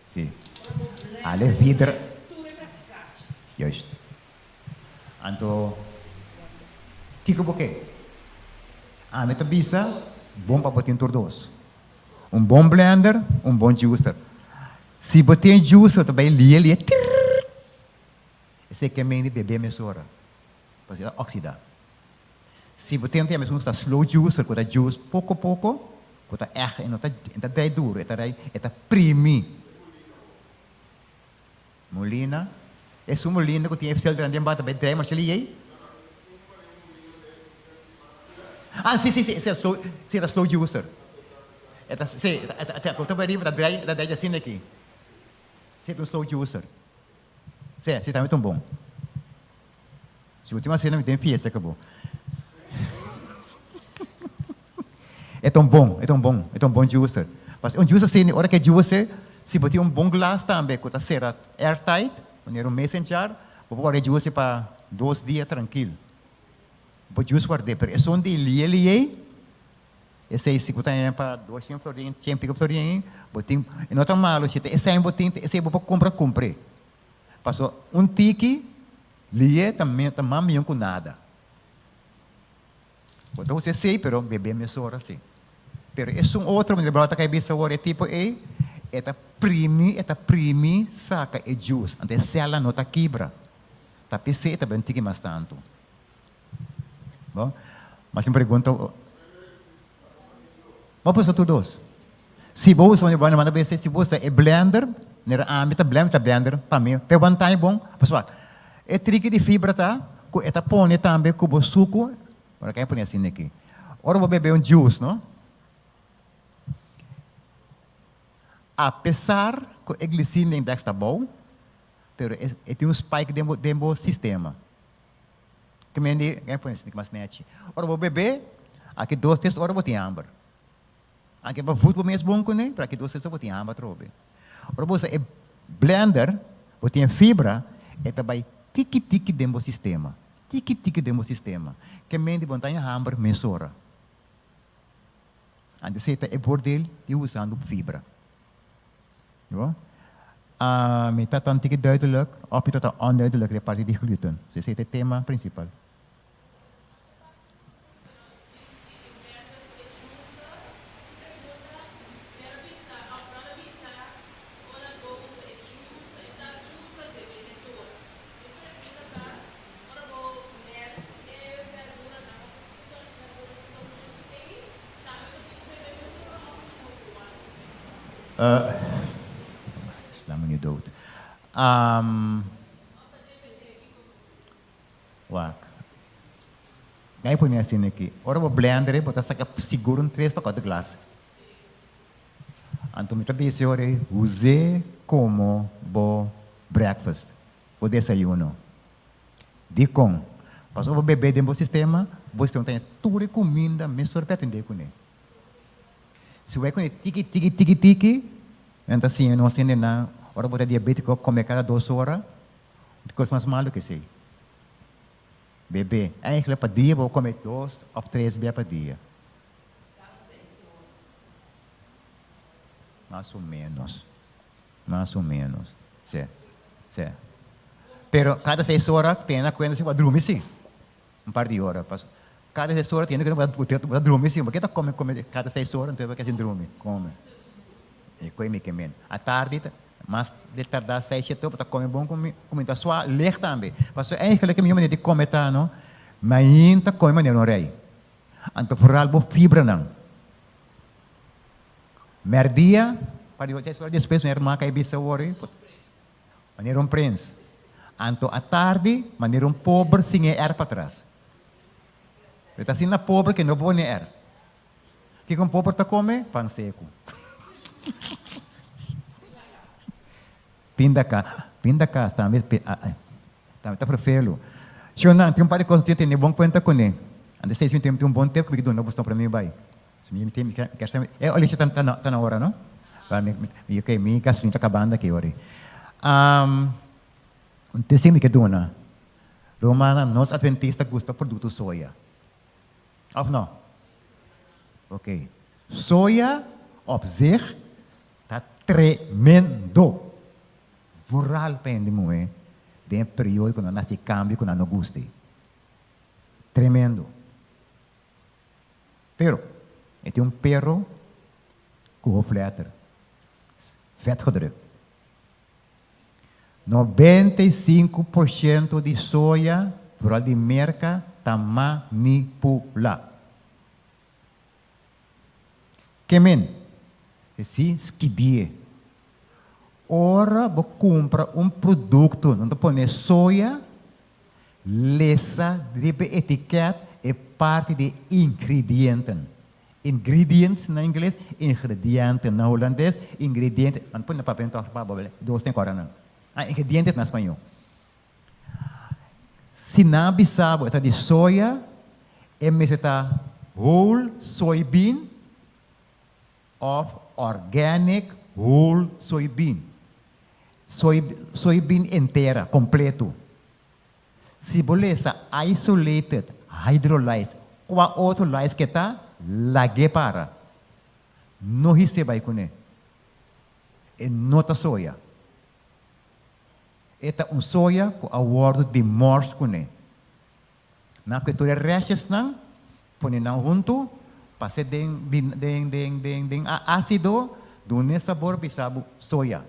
Sim. Ale vidro. Juist. Então, que buquê? Met a bisa, bom para botar em tordos. Bom blender, bom juicer. Se botar em juicer, também lia. Esse que é meio de bebê mesora. Para oxidar. Se botar em tempo, está slow juicer, quando juice pouco, quando é não está daí duro, está primi. Molina. É uma molina que tinha FCL grande embata, bem drei, mas ele aí. Sim, é slow juicer. Sim, quando eu arrivo, está drei assim aqui. Sim, é slow juicer. Sim, também é tão bom. Se você uma cena me tem fiesta, acabou. É tão bom juicer. Mas juicer, assim, hora que juicer, se botar bom glass também, quando será airtight, quando era messenger, vou pôr juicer para 2 dias tranquilo. Vou juicer guardar, mas é só onde ele esse aí, se botar para 200 florinhos, 100 pico florinhos, botem, não está malo, esse aí botem, esse aí vou comprar. Passou tiki, também com nada. Então você sei, pero bebê me sora assim. Pero é outro, me lembra que a cabeça agora é tipo primi saca e juice, ante cela não tá quebra. Tá PC também tem mais tanto. Bom, mas me pergunta, vamos para todos. Se você vai na BC, se você é blender, nera blender para mim, perguntar é bom, pessoal. É trick de fibra tá, eta põe também com suco, para quem põe assim aqui. Ora vou beber juice, não? Apesar que a glicina index está bom, pero tem spike dentro sistema. Que me diz, quem põe assim, mas net. Ora vou beber, aqui 2, 3 horas vou ter hambre. Aqui para futebol mesmo bom com ele, para aqui 2, 3 horas vou ter hambre trobe. Ora você é blender, vou ter fibra, é também tiki dentro sistema. Tiki dentro sistema. Que me diz, vou ter hambre mesora. Ande você é bordel e usando fibra. Met dat dan teken duidelijk, of is dat onduidelijk, de partie die gluten. Ze is het thema principal. Slaan je dood. Wak. Ngayon po niya siniki. Ora mo blender, bota sa siguro 3 pa cada glass. Anto me tabi senhore, use como bo breakfast, o desayuno. Di com. Passo o bebê dentro do sistema, você tem tudo comida, me surpreender com ele. Se vai com ele tiki, então assim, não sei nada. Ora, você é diabético, come cada 2 horas, coisa mais malo que sei. Bebê, eigenlijk para dia, vou comer 2 ou 3 vezes por dia. Mais ou menos. Sim. Pero cada 6 horas tem a coisa se vai dormir sim. Par de horas. Cada 6 horas tem que dormir sim, porque tá come cada 6 horas, então vai que dormir, come. E come que men. À tarde, mas de tardar 6 horas, tá come bom come tá só ler também. Mas eigenlijk que minha maneira de comer tá, não? Mas ainda come maneira não rei. Anto por algo fibra não. Merdia, para eu ter depois minha irmã cai bisa ori, maneira prince. Anto à tarde, maneira pobre sem para trás. Está assim na pobre que não pode er. Que com pobre tá come pão seco. Pinda cá, está prefiro. Se eu não tem para que tem bom conta com ele. Antes de tem bom tempo que não gostou para mim vai. Se me tem quer saber, olha se tá na hora, não? Me que me gasolina tá acabando aqui ori. Tem que dona. Romana nós adventistas gosta produto soja. Of não? Ok. Soja op zich está tremendo. Vooral para moe de período quando nasce cambio quando não guste. Tremendo. Pero, tem perro com flatter. Vet gedrukt. 95% de soja, vooral de merca, está manipulado. Que men? Se skibie. Ora, você compra produto, não põe soja, lesa, de etiqueta, é parte de ingrediënten. Ingredients na inglês, ingrediënten na holandês, ingrediënten, não põe na papel, então, dois tem corana. Ingrediënten na espanhol. Se na bisabo está de soja, está whole soybean of organic whole soybean. Soybean inteira, completo. Se você isolated, hydrolyzed, qual outro lyse que está, lage para. Não receba com ele. E nota soja. Esta soja com a word de morse com ele. Na cultura restes não, põe na junto, passe den ácido, dune sabor bisabo soja.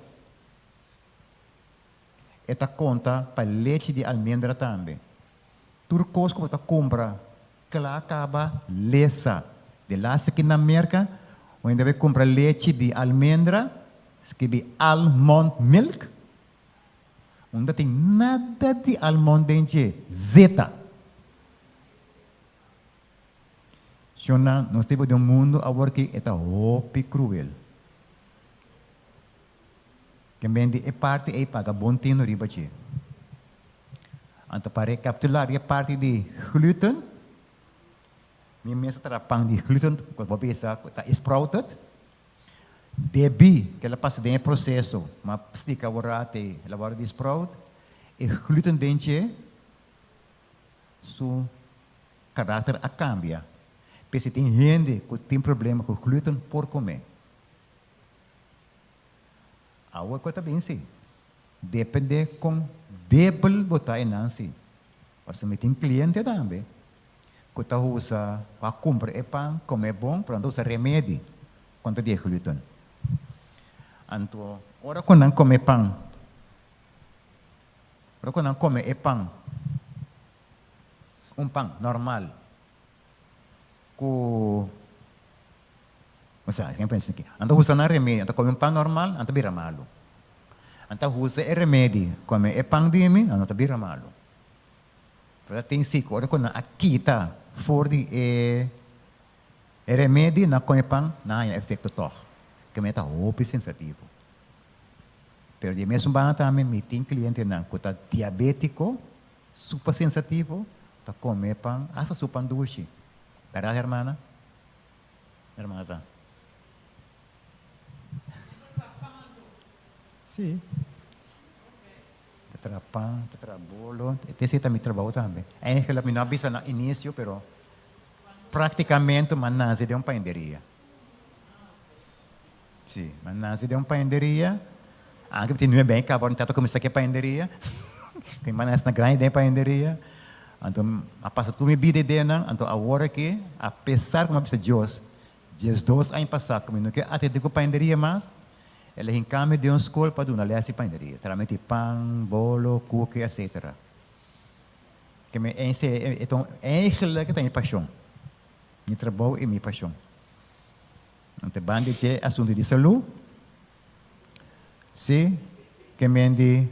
Esta conta para leite de almendra também. Turcos como ta compra, cla acaba lesa. De lá aqui na América, onde deve comprar leite de almendra, escreve almond milk. Onde tem nada de almond dentro, zeta. Nós temos um mundo agora que é hope cruel. Que vende é parte é paga bom tino riba che. Anta para recapitular é parte de gluten. Minha mesa terá pão de gluten, quando você está sprouted. Debi que ela passa dentro processo, mas explica agora te ela de sprout. E gluten dentro, seu caráter a cambia. Se tem gente que tem problema com glúten por comer. A outra coisa bem sim. Depende com débil botar em nancy. Você me tem cliente também. Que está usa para comprar pão, comer bom, para não usar remédio contra o glúten. Então, ora quando não come pão, ora quando não come pão, pão normal. Quem pensa aqui? Anda usa na remédio, anda come pão normal, anda bira malo. Anda usa remédio, come pão de mim, anda bira malo. Para tem sico, ora quando aqui está for de remédio, na come pão, não há efeito toch. Que me está hope sensativo. Pero de mesmo bem também, me tem cliente não, que está diabético, super sensativo, está come pão, asa super doce. ¿Verdad, hermana? Hermana. Sí. Tetrapán, tetrabolo. Esse também trabalho também. É que ela me não avisa no início, pero praticamente manase de paenderia. Sim, manase de paenderia. Anche tem não é bem acabou então começar que paenderia. Tem manase na grande de paenderia. Então, a passar tu me vida dentro, então agora que, apesar como a Deus, dias dois anos passados, como não quer até de painderia mais, ela em caminho de uma escola para dar aliás painderia, tramite pão, bolo, cookie, etc. Que me então eigenlijk tem paixão, meu trabalho e minha paixão. Então, bande de assunto de saúde, sim, que me ande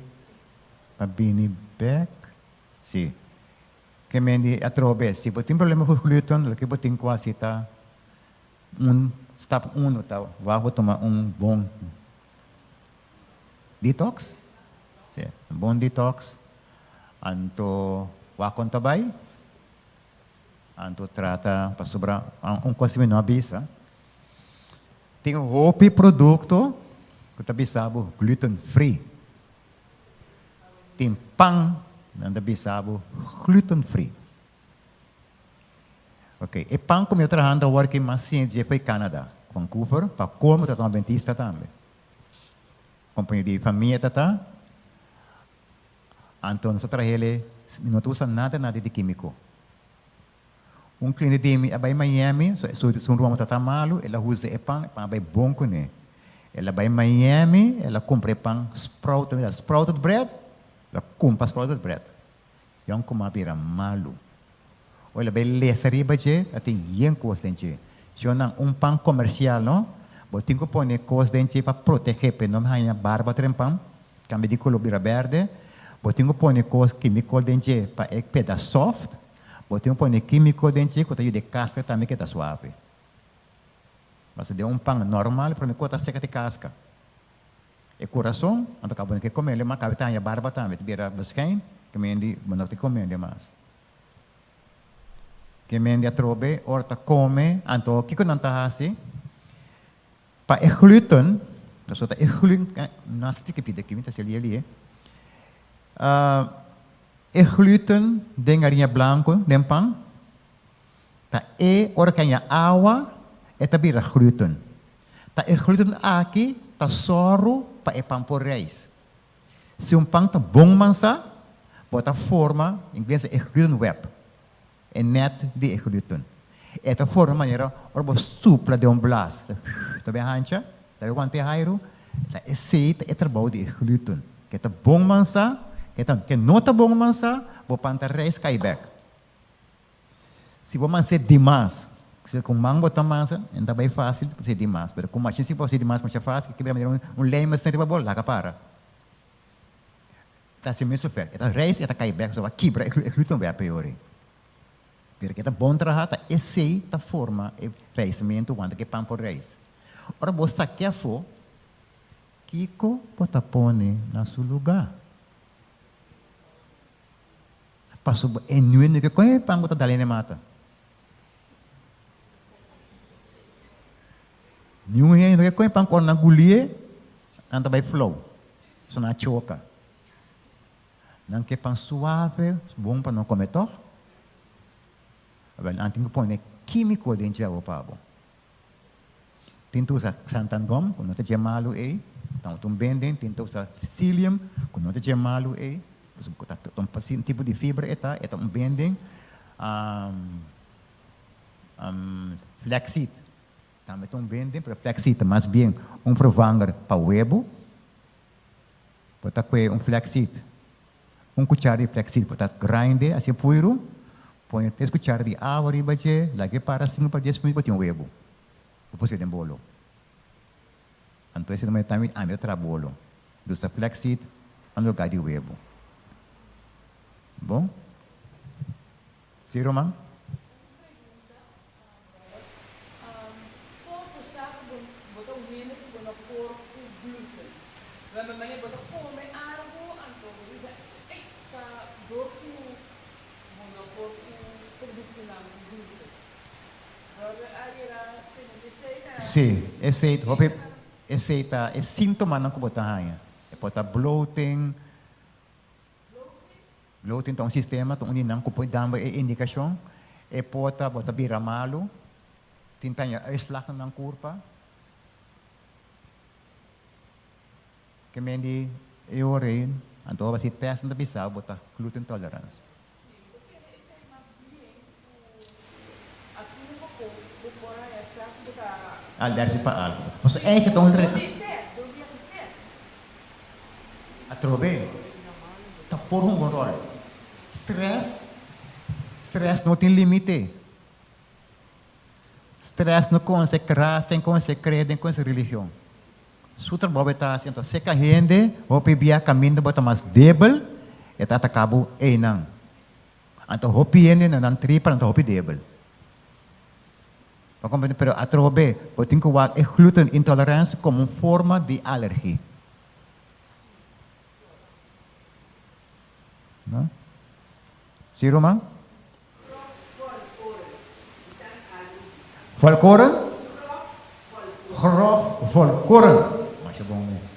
para bini back, sim. Que me ande a trobe, se você tem problema com glúten, que você tem quase tá step 1 tá, vai tomar bom detox, sim, bom detox, anto vai contabai, anto trata para sobrar consumidor bisa. Tem roupa e produto que tá bisabo gluten free. Tem pão nanda bisabo gluten free. Ok, e pão como eu trabalho agora que mais ciência foi Canadá, Vancouver, para como tá dentista também. Companhia de família tá. Então nós trabalhamos não usa nada de químico. Cliente de abai Miami, so rumah tata malu, ela usa pão abai bom com ele. Ela vai Miami, ela compra pão sprouted bread, ela compra sprouted bread. Yang kuma pira malu. Ou ela vai lesari baje, até yang kos dente. Se não pão comercial, não, botinho que põe kos dente para proteger para não hanya barba trempam, cambia de color bira verde, botinho que põe kos químico dente para peda soft. Botinho põe químico dentro, que de casca também que está suave. Mas de pão normal, para mim, que está seca de casca. E coração, então acabou de comer, mas acaba de barba também, de beira basquém, que me indi, não te comer mais. Que me indi a trobe, orta come, então, o que não está assim? Para gluten, então, gluten, não sei o que pide aqui, mas ele ali, gluten, dengarinha branco, den pão, tá ora canha água, bira gluten. Tá gluten aqui, tá soro para pão por reis. Se pão tá bom mansa, bota forma, em inglês é gluten web, é net de gluten. Esta forma maneira, ora supla de blas, tá bem hancha, tá bem quanto é hairo, tá é trabalho de gluten, que tá bom mansa. Então, que não está bom mansa, vou pantar reis cai back. Se vou manser demais, se com mango está mansa, então é fácil ser demais. Mas com machine se você demais, mas é fácil, que vai lema sem ter bola, lá para. Tá se mesmo feito. Então reis está cai back, só vai quebrar, não vai a pior. Porque está bom trabalhar, tá esse tá forma e reismento quando que pão por reis. Ora você quer for, Kiko pode pôr na seu lugar. Passou enuino que qual é pango tá dalene mata. Nuhe que qual é pango na gulie anda by flow. So na choca. Não que pan suave, bom para não comer tof. Abel anting põe químico dentro de pabo. Tinto sa santangom, quando te malo então tum benden, tinto sa psyllium, quando te malo um tipo de fibra é bending flaxseed. Também bending para flaxseed, mas bem vervanger para o huevo. Pode ter flaxseed. Cuchara de flaxseed pode grind, assim puiro. Põe 3 cucharas de água riba de, lagi para 5 para 10 minutos para um huevo. Depois de bolo. Então esse também é trabalho. Do flaxseed no lugar de huevo. Bom? Sim, Roman? Pouco sabe, botar menos, botar pouco glúten. Mas mamãe botar come algo, então diz, tá pouco, botar pouco produto não glúten. Agora aí era tem receita. Sim, receita é sintoma não que botar aí. É botar bloating. Bloating é sistema, então uninang kupoi damba é indicação, é bota bira malo, tintanya slag ng kurpa. Que mendi eu rin, anto ba si test na bisa bota gluten tolerance. assim no pouco, o porão é certo da. Al darsi pa algo. Mas é que tão Do re... teste, do dia se teste. Atrobe. Tá por um rol. Stress não tem limite. Stress não consegue raça, não consegue crer, não consegue religião. Sutra bobeta assim, então se a gente ou pibia caminho bota mais débil, eta acabo enang. Então hopi ene não tripa, então hopi débil. Para compreender, pero atrobe, botin que o gluten intolerância como uma forma de alergia. Não? Sim, Roman? Volkoren? Grof volkoren. Mas é bom mesmo.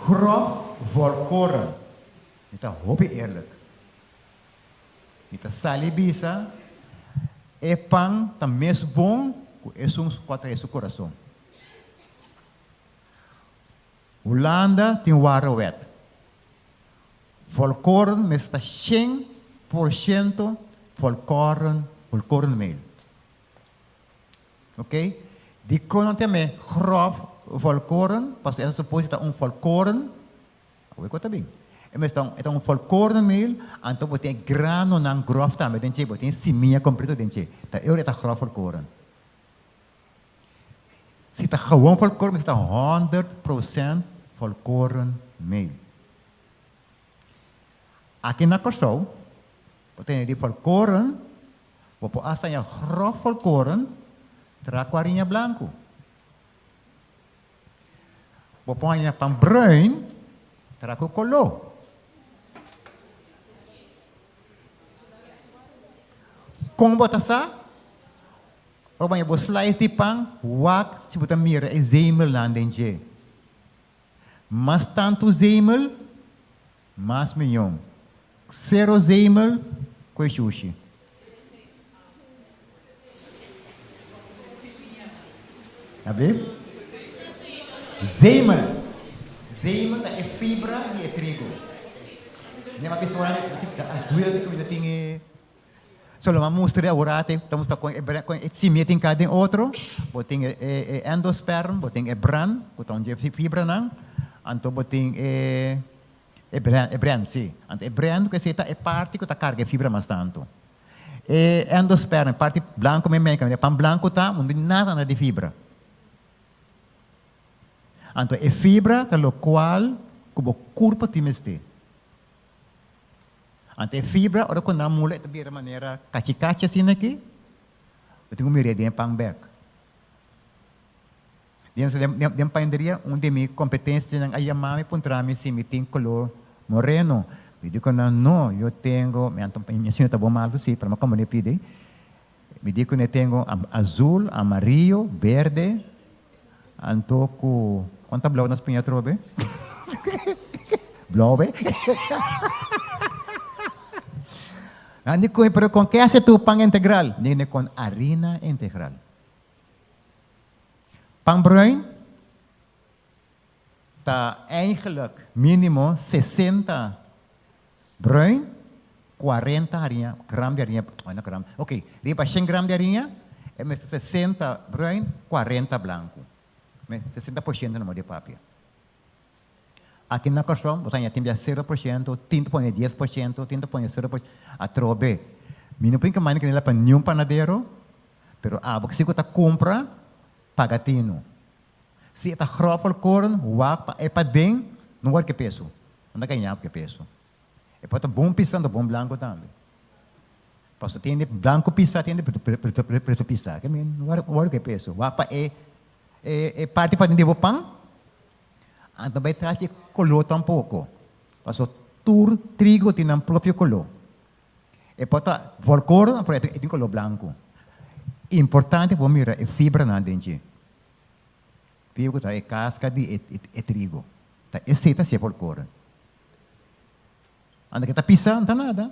Grof volkoren. Então, hoop eerlijk. Então, salibisa é pão, tá mesmo bom, é um quatro é seu coração. Holanda tem warawet. Volkoren, mas está 100% volkoren meel. Ok? Die kunnen também grof volkoren, pas ela supõe que volkoren, hoe ik bem. Mas então volkoren meel, então você tem grano não grof também, dentro você tem seminha completa dentro. Tá eu está grof volkoren. Se tá gewoon volkoren, mas está 100% volkoren meel. Aqui na Kosovo, você tem die volkoren, você hasta já grof volkoren, trago farinha branco. Vou pôr pão bruin, trago color. Como botar sa? Ou banha bo slice de pão, wak se botar mira é zemel lá dentro. Mas tanto zemel, mas milhão. Zero zemel, com sushi. Sabe? Zemel. Zemel é fibra e é trigo. Nem uma pessoa a duel que ainda tem só uma mostra agora estamos com esse meeting cada outro, botem endosperm, botem bran, botem de fibra não, então botem bran sim, então bran que se é parte que tá carga fibra mais tanto. Endosperm parte branco mesmo, pão branco tá, não tem nada de fibra. Então, é fibra, pelo qual o corpo tem este. Então, é fibra, ora quando a mulher também de maneira cachi-cachi assim aqui, eu tenho que me redem pang back. Dentro painderia, onde minha competência na ayamami puntrami se me tem color moreno. Me digo não, eu tenho, minha senhora está bom mal sim, para como me pede. Me digo que eu tenho azul, amarillo, verde, antoco. Quanta blau nas pinha trobe? Blau, be? Hindi ko, pero kung kaya sa ito pang integral, hindi ko harina integral. Pang bruin, ta eigenlijk minimo 60 bruin, 40 harinha, gram de harinha, ano gram, ok, di ba 100 gram de harinha, é 60 bruin, 40 blanco. 60% no de papel. Aqui na Kosovo, você tem 0%, 30,10%, 30,0%, a trobe. Não tem que mais que nela para nenhum panadeiro, pero porque se você compra, paga tino. Se está grof o corn, é para dentro, não vai que peso. Não ganha que peso. É para bom pisando, bom branco também. Posso ter branco pisar, tem preto pisar. Que não vai que peso. Wapa é parte para dentro do pão, então vai trazer color tampouco. Passo tur trigo tem um próprio color. E pota volcor, tem color branco. Importante para mirar é fibra na dentro. Viu que é casca de trigo. Tá esse se volcor. Anda que tá pisa, não tá nada.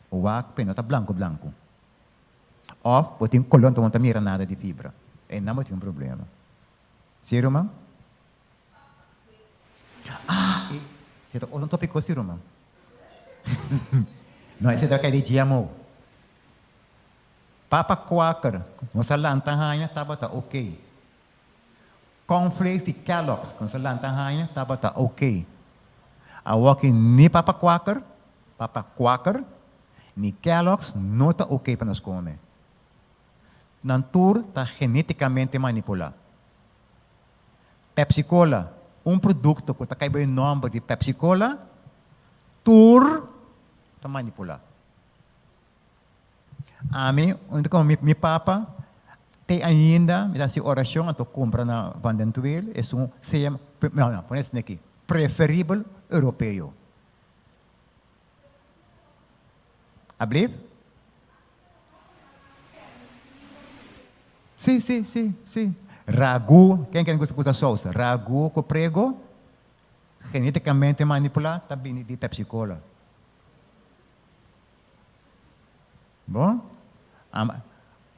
O wak pena tá branco. Ou tem color, então não mira nada de fibra. E não tem problema. Si Romang? Ito ang topic ko si Romang. No, ito daw kay di GMO. Papa Quaker, nossa lantahanha estava tá ok. Cornflakes e Kellogg's, nossa lantahanha estava tá ok. A walking ni Papa Quaker, ni Kellogg's não está ok para nós comer. Nantur está geneticamente manipulado. Pepsi Cola, produto que está caindo o nome de Pepsi Cola, Tur está manipulado. A mim, onde como mi papa, tem ainda, me dá essa oração, eu compro na Vandentuel, é não, põe isso aqui, preferível europeu. Abliv? Sim. Ragu, quem gosta de usar salsa? Ragu com prego, geneticamente manipulado, também de Pepsi Cola. Bom?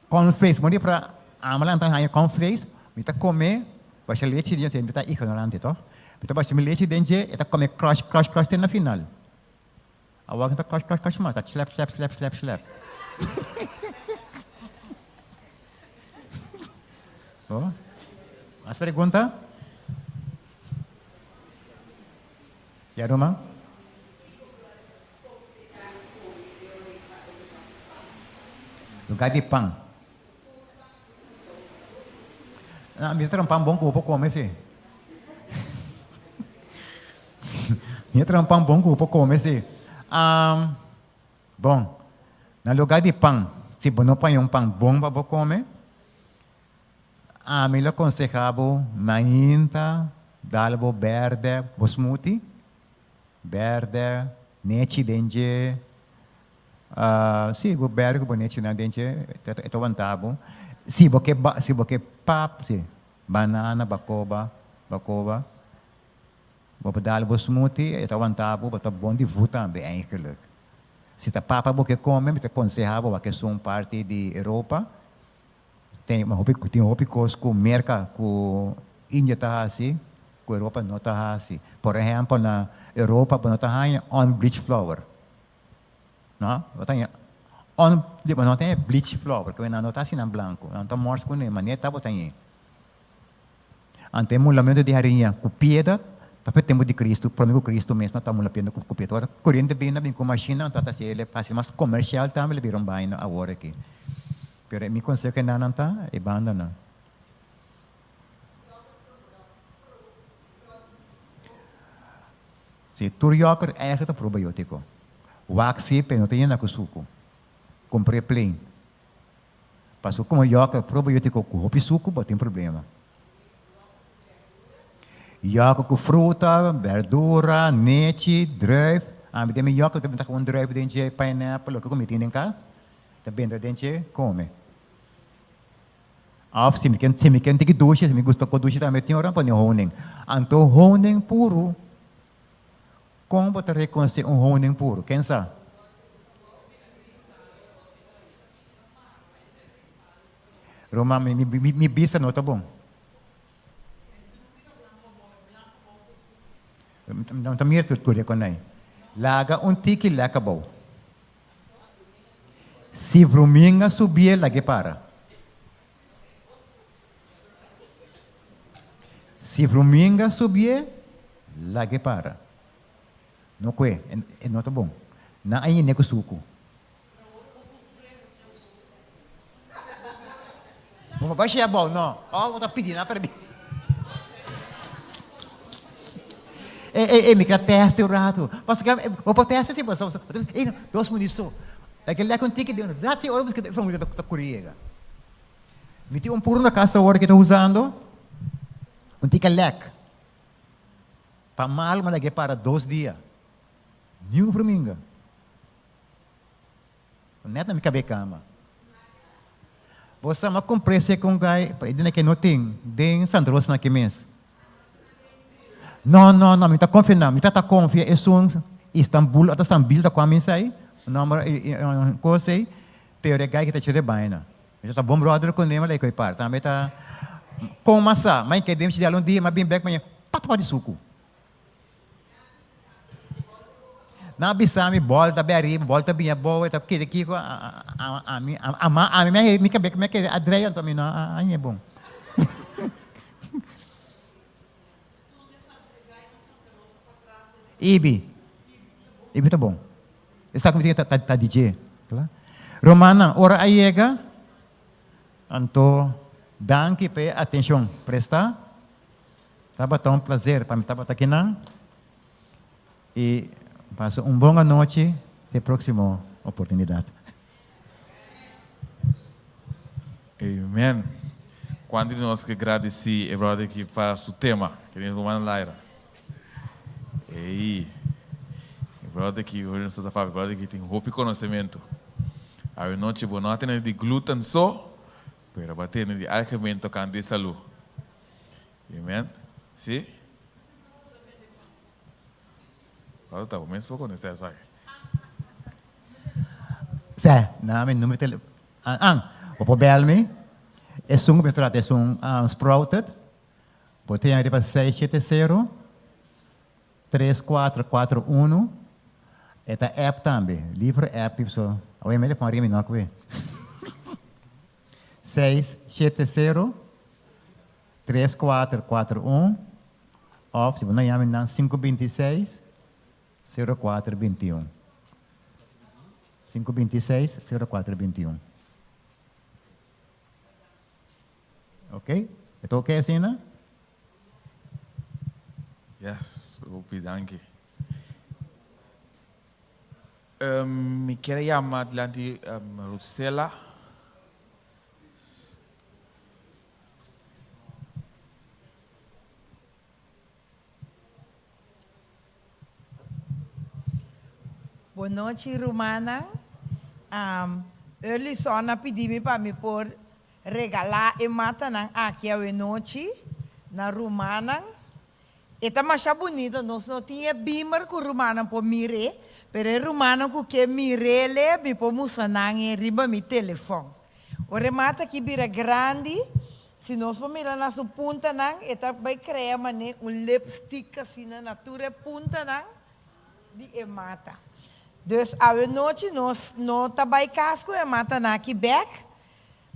Cornflakes, mandi para amalan tang cornflakes, kita comer, basta leite dia, kita ignorante, toh? Kita basta leite dia, kita comer crush na final. Awak kita crush mata, slap. Oh? Mas pergunta? Ya, Roma? Lugar de pão. Me traz um pão bom que eu vou comer, sim. Me traz um pão bom que eu vou comer, sim. Bom, no lugar de pão, se você não põe um pão bom para você comer, me aconselhava mainta, dalbo verde, smoothie, verde, nete dente, sim, o verde com nete na dente, é tão se você pap, sim, banana, bacoba, vou dalbo smoothie, é tão bom de vuta bem eigenlijk. Se a papa você come, me aconselhava que são parte de Europa. Tem hobby com merca com Índia tá assim, com Europa não tá assim. Por exemplo, na Europa não tá on bleach flower, não? Não tem bleach flower, que não tá assim na branco, não tá morto com maneta botanha. Ante mulamento de harinha com pedra, tapi tempo de Cristo, para mim o Cristo mesmo tá mulapendo com pedra. Corrente bem na bem com machina, tá assim ele faz mais comercial também, ele viram bem agora aqui. Pero mi consejo que não está é banda não. Se turioker eigenlijk é probiótico. Waxi não tem na suco. Comprei plain. Passou como yoker probiótico com hopi suco, não tem problema. Yoker com fruta, verdura, nete, druif. Me tem yoker também tá com druif dentro de pineapple, que eu em casa. Também dentro de come. Se me quer ter que ducha, se me gusta com ducha também tem hora para honing. Então honing puro. Como você reconhece honing puro? Quem sabe? Roma, me vista não tá bom. Não tá mirto tudo com aí. Laga tiki laga bom. Se bruminga subir, lagi para. Se bruminga subir, lagi para. Não é não tá bom. Na aí nem com suco. Vamos baixar a bola, não. Vou tá pedindo para mim. Me quer teste o rato. Vou teste assim, 2 minutos só. Aquele lá contigo que deu rato e hora que vamos da curiega. Me tem puro na casa hora que tá usando. Tika lek. Pamal malagi para 2 dias. New bruminga. Neta me cabe cama. Você me compresse com gai, para ir naquele noting, den Sandros na que mês. Não, me tá confiando, me tá confiando, é só Istanbul, até Istanbul da com sai, não coisa aí, pero gai que tá tirando baina. Já tá bom brother com ele, que par, também tá com massa, mas que demos de dia, mas bem back, mas pato de suco. Na bisami volta bem arriba, volta bem a boa, tá que ko a mim me que Adrian também não, é bom. Ibi tá bom. Está com tá DJ, claro. Romana, ora aiega. Anto, danke pe atenção, presta. Tava tão prazer para mim tava aqui não. E passo boa noite até a próxima oportunidade. Amen. Quando nós que agradecer, brother, que para o tema, que nem o Mano Laira. Ei, brother que hoje nós estamos falando, brother que tem roupa e conhecimento. A noite vou não ter de glúten só, pero vai ter de alimento com de saúde. Amen. Sim? Qual tá? Mas pouco nesse sai. Sé, namin número tele. O pobelmi é me trata é sprouted. Botei aí para 670 3441. Eta app também, livro app so. O e-mail para mim não que. 670 3441 ou se você chama na 526 0421. 526 0421. Ok? É ok assim, né? Yes, opi, danke. Me quero chamar adiante Rutsela. Boa noite, Romana. Eles só na pedir para me por regalar e mata aqui a noite na Romana. E tá mais bonita, nós não tinha bimer com Romana por mire, pero Romana com que mire le me por musanang e riba mi telefone. O remata que vira grande, se nós for mirar na sua punta nang, eta vai criar mané lipstick assim na natura punta nang de e mata. Dus a noite nós não trabalha casco e mata na Quebec.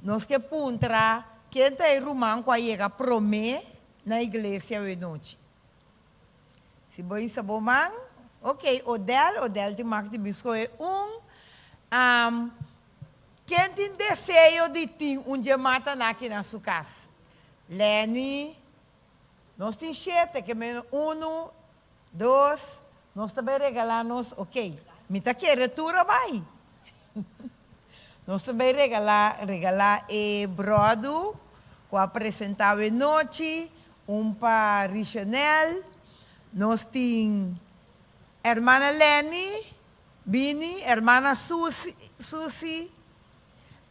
Nós que puntra quem tem romano com a chega promê na igreja a noite. Se boi sabomang, ok, Odel te mag de biscoito quem tem desejo de ter dia mata na aqui na sua casa. Lenny, nós temos 7, que menos 1, 2, nós também regalamos, ok. Mita que retura vai. Nós também regalar brodo, com apresentar a noite, para Richanel. Nós temos hermana Lenny, Bini, hermana Susi,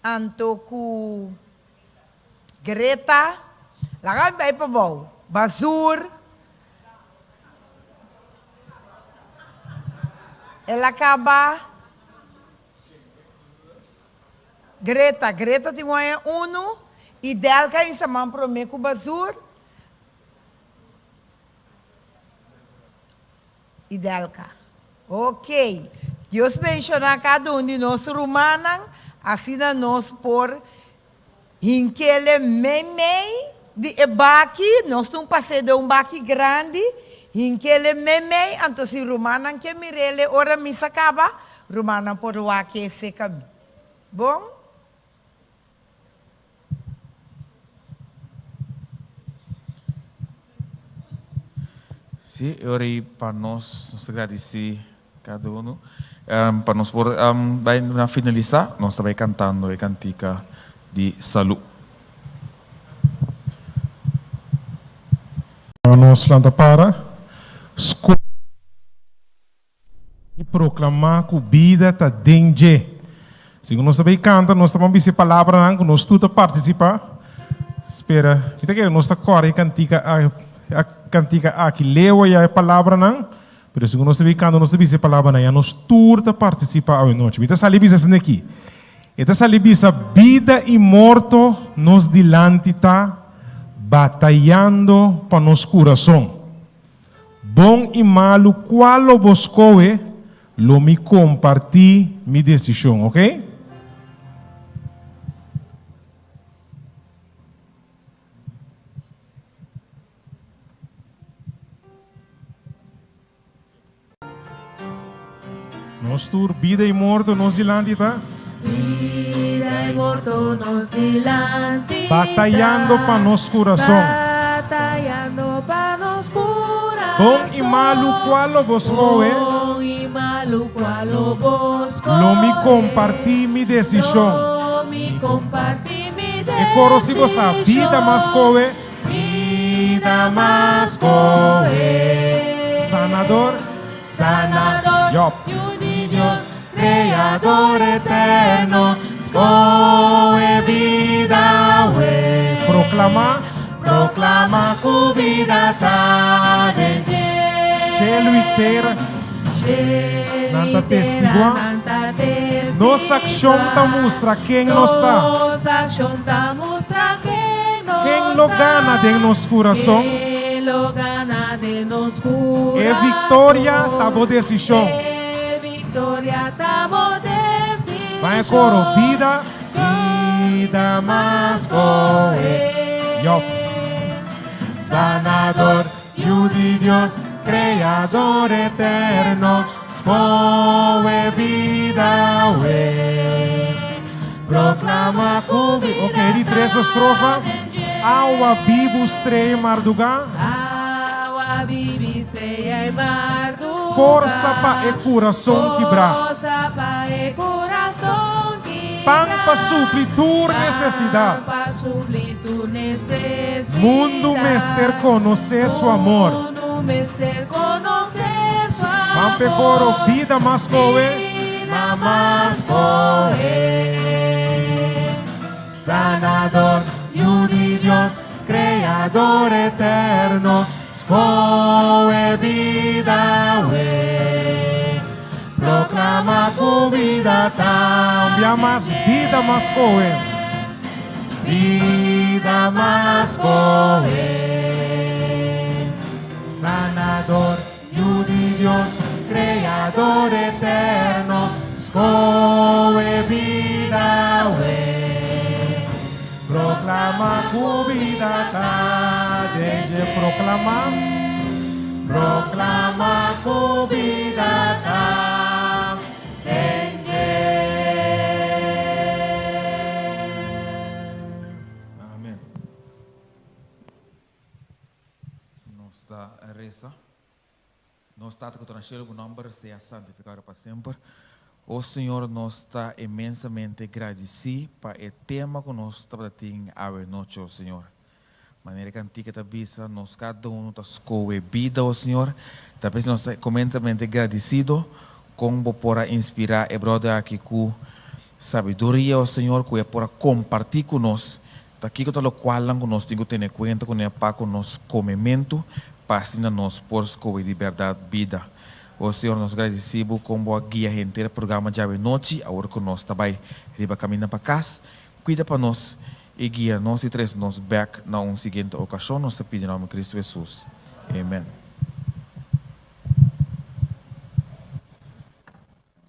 Antoku, Greta, lagan vai para bom, Basur, ela acaba Greta tem um e Delca em Saman promete com Basur e Delca. Ok. Deus menciona cada de nós romanos, assim nós por hinquele meme de ebaki, nós temos passeio de baque grande. Hinquele meme, então se romana que mirele, ora me sacaba, romana por o que se caminho. Bom? Sim, eu orei para nós agradecer cada um. Para nós por vai finalizar, nós também cantando a cantica de saúde. Nós lanta para e proclamar que a vida está dentro. Se nós também canta, nós também essa palavra, nós tudo participar. Espera, kita quer nós tá corre cantica a cantica aqui leu a palavra não, mas se nós também canta, nós também essa palavra não, nós tudo participar a noite. Kita sali bisa aqui. Kita sali bisa vida e morto nos dilante tá batalhando para nos coração. Bom e malo, qual o boscoe, Lo me compartir mi decisão, ok? Nós tur vida e morto nos dilante, tá? Vida y morto nos dilante. Batalhando para nos coração. Batallando para nos coração. Bom e malo qual vos é? Bom y malo cual vos Lo me compartir mi decisão. Lo me comparti mi E coro se você a vida mas coe, Vida más coe. sanador, Sanador. Yup. Y un Dios creador eterno. Coe vida we. Proclama cu vida ta de Shelo e ter, Nanta testigua. nossa ação tá mostra quem nós está. Nossa ação tá mostra quem nós Quem lo gana de nos coração, Quem lo gana de nos coração. e vitória tá boa decisão. E vitória tá boa decisão. Vai coro, vida mas coe. Yup. Sanador, Hijo de Dios, Creador eterno, coe vida we. Proclama cubi. Ok, di três estrofa. Aua bibus trei marduga. Aua bibistreia e barduga. Força pa e coração quebrar. Força pa e coração quebrar. Pão pa suplir tua necessidade. Pa suplir tu necessidade. Mundo mester conhecer seu amor. Mundo mester conhecer seu amor. Vamos pe coro, vida mas coe. Vida más coe. Sanador, Hijo de Dios, Creador eterno, coe vida we. Proclama tu vida cambia más vida más coe. Vida más coe. Sanador, Hijo de Dios, Creador eterno, coe vida we. Proclama tu vida de proclamar. Proclama tu vida Amém. Nossa reza. Nós está com o nome seja santificado para sempre. O Senhor nos está imensamente agradecido para o tema que nós estamos tendo a noite, o Senhor. Maneira que antiga tabisa, nós cada um está escolhendo vida, o Senhor. Talvez nós imensamente agradecido como para inspirar o brother aqui com sabedoria, o Senhor, que é para compartilhar com nós. Aqui que o qual nós temos que ter conta com o para com nosso comimento, para assim nós por escolher liberdade, vida. O Senhor nos agradecemos como a guia inteira programa de hoje noite, agora que nós também riba caminhando para casa, cuida para nós e guia nós e traz nós back na seguinte ocasião, nós pedimos em nome de Cristo Jesus. Amém.